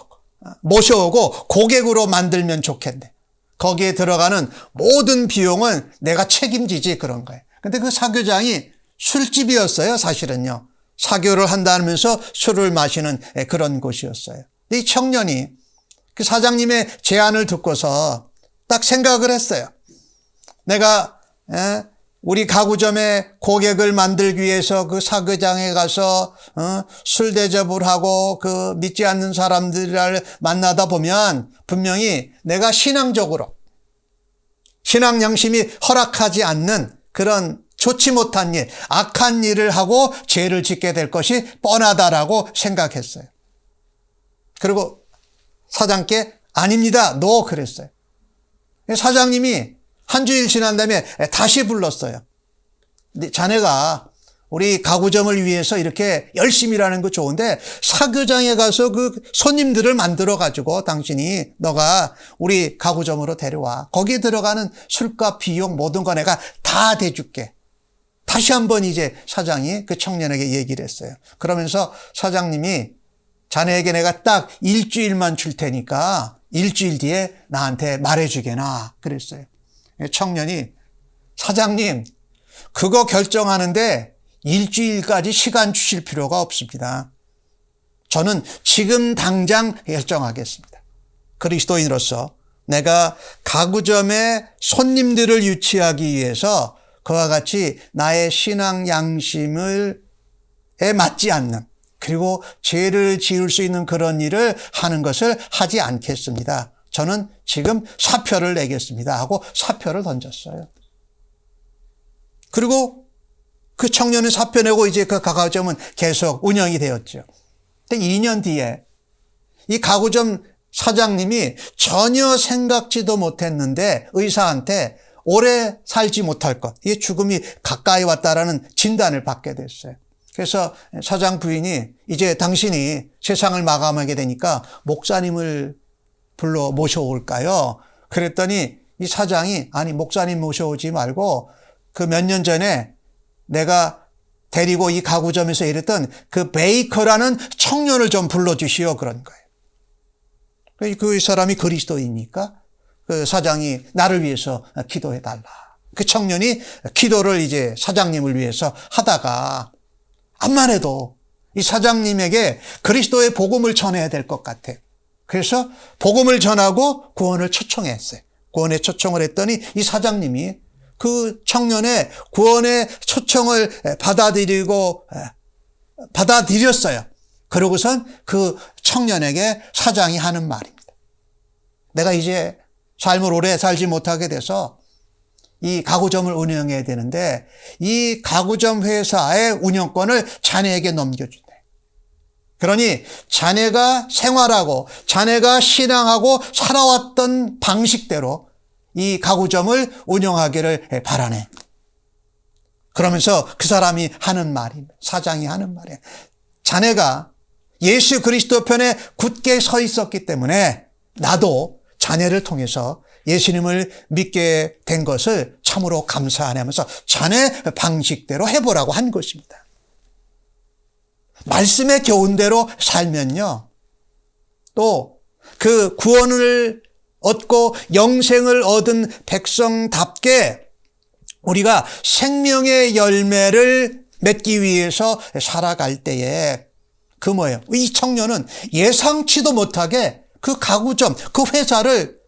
모셔오고 고객으로 만들면 좋겠네. 거기에 들어가는 모든 비용은 내가 책임지지, 그런 거예요. 근데 그 사교장이 술집이었어요, 사실은요. 사교를 한다면서 술을 마시는 그런 곳이었어요. 이 청년이 그 사장님의 제안을 듣고서 딱 생각을 했어요. 내가 우리 가구점에 고객을 만들기 위해서 그 사교장에 가서 술 대접을 하고 그 믿지 않는 사람들을 만나다 보면 분명히 내가 신앙적으로 신앙 양심이 허락하지 않는 그런 좋지 못한 일, 악한 일을 하고 죄를 짓게 될 것이 뻔하다라고 생각했어요. 그리고 사장께 아닙니다, 노, 그랬어요. 사장님이 한 주일 지난 다음에 다시 불렀어요. 자네가 우리 가구점을 위해서 이렇게 열심히 일하는 거 좋은데 사교장에 가서 그 손님들을 만들어 가지고 당신이 너가 우리 가구점으로 데려와. 거기에 들어가는 술값, 비용 모든 거 내가 다 대줄게. 다시 한번 이제 사장이 그 청년에게 얘기를 했어요. 그러면서 사장님이 자네에게 내가 딱 일주일만 줄 테니까 일주일 뒤에 나한테 말해주게나 그랬어요. 청년이 사장님, 그거 결정하는데 일주일까지 시간 주실 필요가 없습니다. 저는 지금 당장 결정하겠습니다. 그리스도인으로서 내가 가구점에 손님들을 유치하기 위해서 그와 같이 나의 신앙 양심에 맞지 않는, 그리고 죄를 지을 수 있는 그런 일을 하는 것을 하지 않겠습니다. 저는 지금 사표를 내겠습니다 하고 사표를 던졌어요. 그리고 그 청년은 사표 내고 이제 그 가구점은 계속 운영이 되었죠. 근데 2년 뒤에 이 가구점 사장님이 전혀 생각지도 못했는데 의사한테 오래 살지 못할 것, 이 죽음이 가까이 왔다라는 진단을 받게 됐어요. 그래서 사장 부인이 이제 당신이 세상을 마감하게 되니까 목사님을 불러 모셔올까요? 그랬더니 이 사장이 아니 목사님 모셔오지 말고 그 몇 년 전에 내가 데리고 이 가구점에서 일했던 그 베이커라는 청년을 좀 불러주시오, 그런 거예요. 그 사람이 그리스도이니까 그 사장이 나를 위해서 기도해달라. 그 청년이 기도를 이제 사장님을 위해서 하다가 암만 해도 이 사장님에게 그리스도의 복음을 전해야 될 것 같아요. 그래서 복음을 전하고 구원을 초청했어요. 구원에 초청을 했더니 이 사장님이 그 청년의 구원의 초청을 받아들였어요. 그러고선 그 청년에게 사장이 하는 말입니다. 내가 이제 삶을 오래 살지 못하게 돼서 이 가구점을 운영해야 되는데 이 가구점 회사의 운영권을 자네에게 넘겨준대. 그러니 자네가 생활하고 자네가 신앙하고 살아왔던 방식대로 이 가구점을 운영하기를 바라네. 그러면서 그 사람이 하는 말입니다. 사장이 하는 말이에요. 자네가 예수 그리스도 편에 굳게 서 있었기 때문에 나도 자네를 통해서 예수님을 믿게 된 것을 참으로 감사하네 하면서 자네 방식대로 해보라고 한 것입니다. 말씀의 교훈대로 살면요, 또 그 구원을 얻고 영생을 얻은 백성답게 우리가 생명의 열매를 맺기 위해서 살아갈 때에 그 뭐예요? 이 청년은 예상치도 못하게 그 가구점, 그 회사를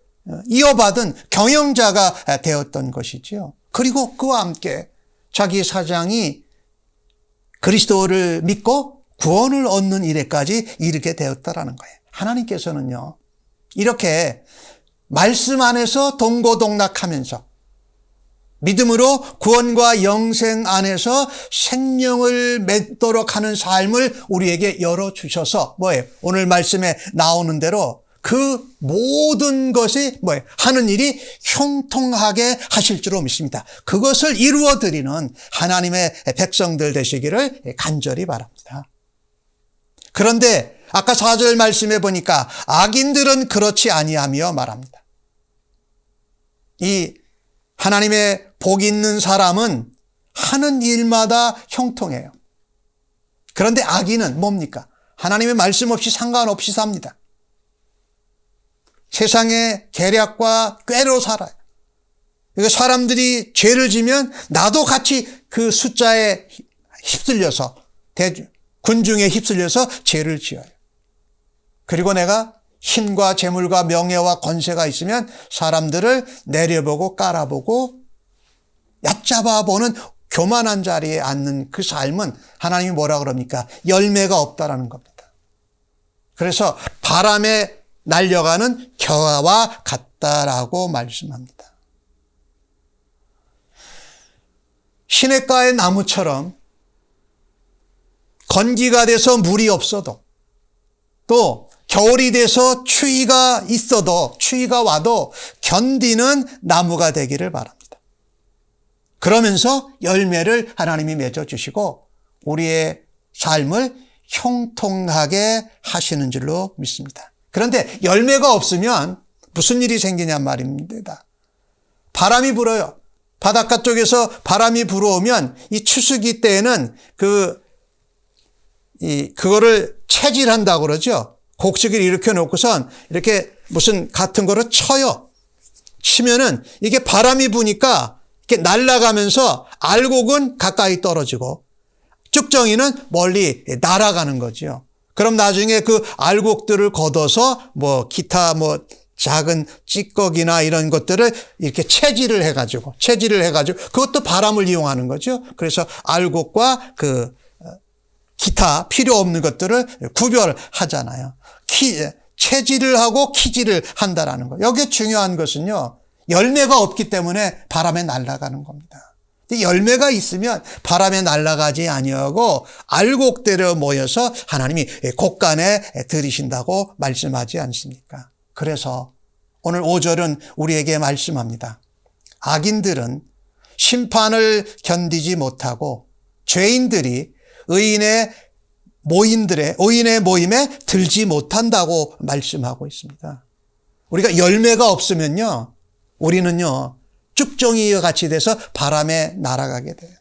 이어받은 경영자가 되었던 것이지요. 그리고 그와 함께 자기 사장이 그리스도를 믿고 구원을 얻는 일에까지 이르게 되었다라는 거예요. 하나님께서는요, 이렇게 말씀 안에서 동고동락하면서 믿음으로 구원과 영생 안에서 생명을 맺도록 하는 삶을 우리에게 열어주셔서 뭐예요? 오늘 말씀에 나오는 대로 그 모든 것이 뭐예요? 하는 일이 형통하게 하실 줄로 믿습니다. 그것을 이루어 드리는 하나님의 백성들 되시기를 간절히 바랍니다. 그런데 아까 4절 말씀해 보니까 악인들은 그렇지 아니하며 말합니다. 이 하나님의 복 있는 사람은 하는 일마다 형통해요. 그런데 악인은 뭡니까? 하나님의 말씀 없이 상관없이 삽니다. 세상의 계략과 꾀로 살아요. 사람들이 죄를 지면 나도 같이 그 숫자에 휩쓸려서 군중에 휩쓸려서 죄를 지어요. 그리고 내가 힘과 재물과 명예와 권세가 있으면 사람들을 내려보고 깔아보고 얕잡아보는 교만한 자리에 앉는 그 삶은 하나님이 뭐라 그럽니까? 열매가 없다라는 겁니다. 그래서 바람에 날려가는 겨와 같다라고 말씀합니다. 시냇가의 나무처럼 건기가 돼서 물이 없어도 또 겨울이 돼서 추위가 있어도 추위가 와도 견디는 나무가 되기를 바랍니다. 그러면서 열매를 하나님이 맺어주시고 우리의 삶을 형통하게 하시는 줄로 믿습니다. 그런데 열매가 없으면 무슨 일이 생기냔 말입니다. 바람이 불어요. 바닷가 쪽에서 바람이 불어오면 이 추수기 때에는 그거를 채질한다고 그러죠. 곡식을 일으켜 놓고선 이렇게 무슨 같은 거를 쳐요. 치면은 이게 바람이 부니까 이렇게 날아가면서 알곡은 가까이 떨어지고 쭉정이는 멀리 날아가는 거죠. 그럼 나중에 그 알곡들을 걷어서 기타 작은 찌꺼기나 이런 것들을 이렇게 채질을 해가지고 그것도 바람을 이용하는 거죠. 그래서 알곡과 기타 필요 없는 것들을 구별하잖아요. 채질을 하고 키질을 한다라는 거. 여기에 중요한 것은요. 열매가 없기 때문에 바람에 날아가는 겁니다. 열매가 있으면 바람에 날아가지 아니하고 알곡대로 모여서 하나님이 곳간에 들이신다고 말씀하지 않습니까? 그래서 오늘 5절은 우리에게 말씀합니다. 악인들은 심판을 견디지 못하고 죄인들이 의인의 모임에 들지 못한다고 말씀하고 있습니다. 우리가 열매가 없으면요, 우리는요, 쭉정이와 같이 돼서 바람에 날아가게 돼요.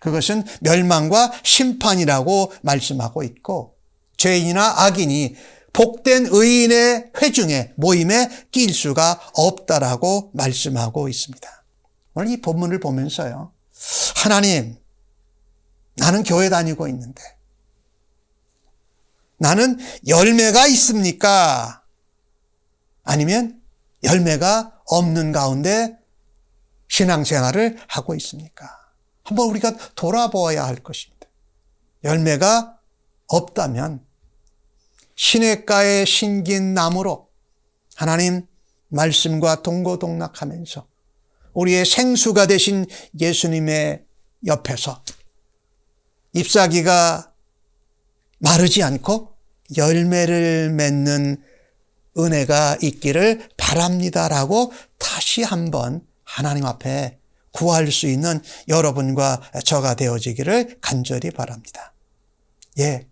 그것은 멸망과 심판이라고 말씀하고 있고, 죄인이나 악인이 복된 의인의 회중에 모임에 낄 수가 없다라고 말씀하고 있습니다. 오늘 이 본문을 보면서요, 하나님, 나는 교회 다니고 있는데 나는 열매가 있습니까? 아니면 열매가 없는 가운데 신앙생활을 하고 있습니까? 한번 우리가 돌아보아야 할 것입니다. 열매가 없다면 시냇가에 심긴 나무로 하나님 말씀과 동고동락하면서 우리의 생수가 되신 예수님의 옆에서 잎사귀가 마르지 않고 열매를 맺는 은혜가 있기를 바랍니다라고 다시 한번 하나님 앞에 구할 수 있는 여러분과 저가 되어지기를 간절히 바랍니다. 예,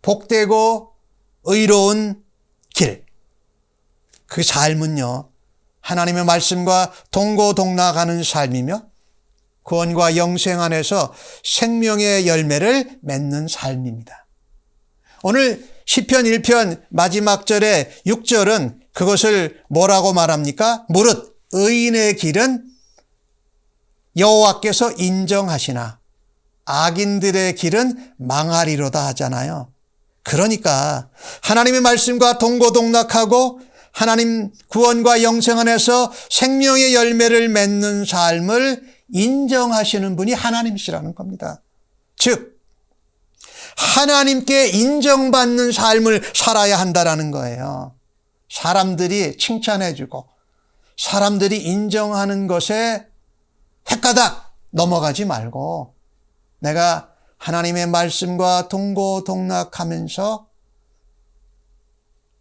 복되고 의로운 길, 그 삶은요, 하나님의 말씀과 동고동락하는 삶이며 구원과 영생 안에서 생명의 열매를 맺는 삶입니다. 오늘 시편 1편 마지막 절에 6절은 그것을 뭐라고 말합니까? 무릇 의인의 길은 여호와께서 인정하시나 악인들의 길은 망하리로다 하잖아요. 그러니까 하나님의 말씀과 동고동락하고 하나님 구원과 영생 안에서 생명의 열매를 맺는 삶을 인정하시는 분이 하나님이시라는 겁니다. 즉 하나님께 인정받는 삶을 살아야 한다라는 거예요. 사람들이 칭찬해주고 사람들이 인정하는 것에 헷가닥 넘어가지 말고 내가 하나님의 말씀과 동고동락하면서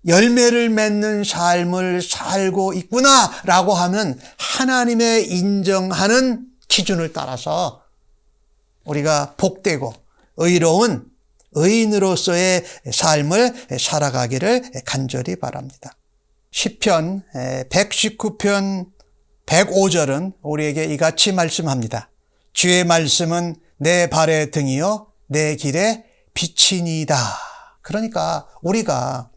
열매를 맺는 삶을 살고 있구나라고 하면 하나님의 인정하는 기준을 따라서 우리가 복되고 의로운 의인으로서의 삶을 살아가기를 간절히 바랍니다. 시편 119편 105절은 우리에게 이같이 말씀합니다. 주의 말씀은 내 발의 등이요 내 길의 빛이니이다. 그러니까 우리가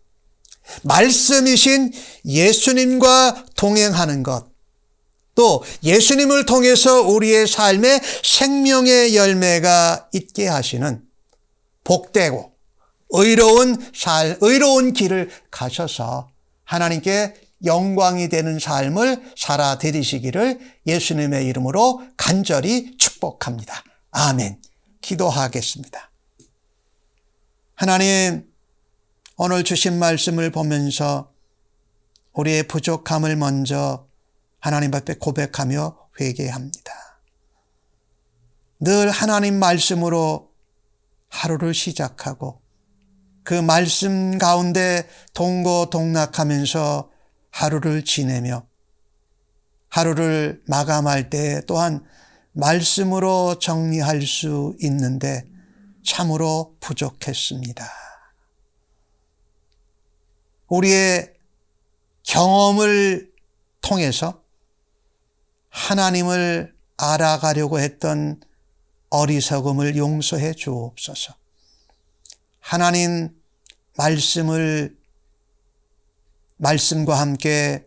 말씀이신 예수님과 동행하는 것, 또 예수님을 통해서 우리의 삶에 생명의 열매가 있게 하시는 복되고 의로운 길을 가셔서 하나님께 영광이 되는 삶을 살아드리시기를 예수님의 이름으로 간절히 축복합니다. 아멘. 기도하겠습니다. 하나님, 오늘 주신 말씀을 보면서 우리의 부족함을 먼저 하나님 앞에 고백하며 회개합니다. 늘 하나님 말씀으로 하루를 시작하고 그 말씀 가운데 동고동락하면서 하루를 지내며 하루를 마감할 때 또한 말씀으로 정리할 수 있는데 참으로 부족했습니다. 우리의 경험을 통해서 하나님을 알아가려고 했던 어리석음을 용서해 주옵소서. 하나님 말씀과 함께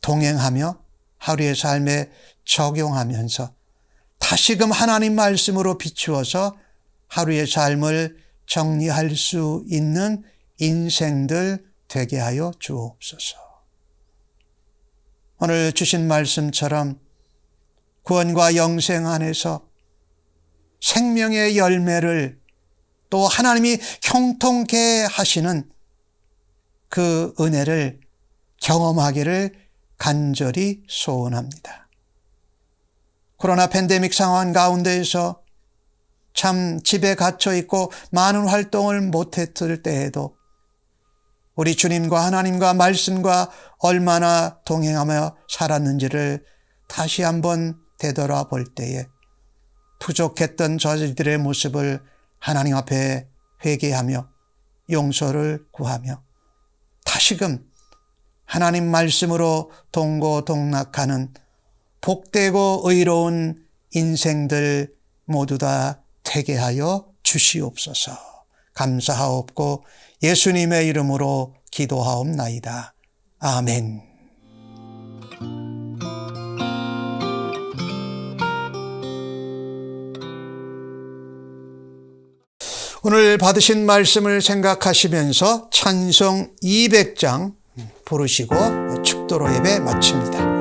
동행하며 하루의 삶에 적용하면서 다시금 하나님 말씀으로 비추어서 하루의 삶을 정리할 수 있는 인생들 되게 하여 주옵소서. 오늘 주신 말씀처럼 구원과 영생 안에서 생명의 열매를 또 하나님이 형통케 하시는 그 은혜를 경험하기를 간절히 소원합니다. 코로나 팬데믹 상황 가운데에서 참 집에 갇혀 있고 많은 활동을 못했을 때에도 우리 주님과 하나님과 말씀과 얼마나 동행하며 살았는지를 다시 한번 되돌아볼 때에 부족했던 저희들의 모습을 하나님 앞에 회개하며 용서를 구하며 다시금 하나님 말씀으로 동고동락하는 복되고 의로운 인생들 모두 다 되게 하여 주시옵소서. 감사하옵고 예수님의 이름으로 기도하옵나이다. 아멘. 오늘 받으신 말씀을 생각하시면서 찬송 200장 부르시고 축도로 예배 마칩니다.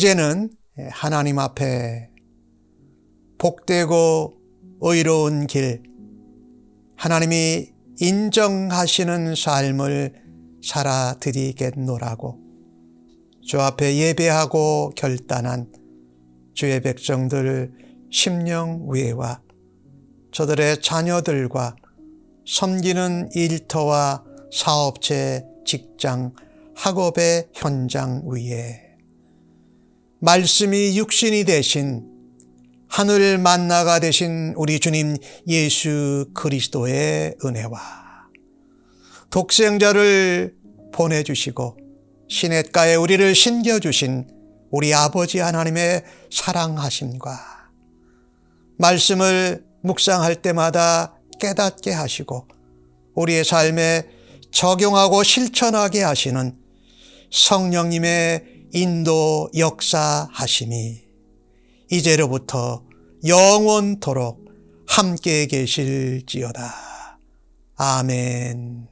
이제는 하나님 앞에 복되고 의로운 길, 하나님이 인정하시는 삶을 살아드리겠노라고 주 앞에 예배하고 결단한 주의 백성들 심령위회와 저들의 자녀들과 섬기는 일터와 사업체, 직장, 학업의 현장 위에 말씀이 육신이 되신 하늘 만나가 되신 우리 주님 예수 그리스도의 은혜와 독생자를 보내주시고 시냇가에 우리를 심겨주신 우리 아버지 하나님의 사랑하심과 말씀을 묵상할 때마다 깨닫게 하시고 우리의 삶에 적용하고 실천하게 하시는 성령님의 인도 역사하심이 이제로부터 영원토록 함께 계실지어다. 아멘.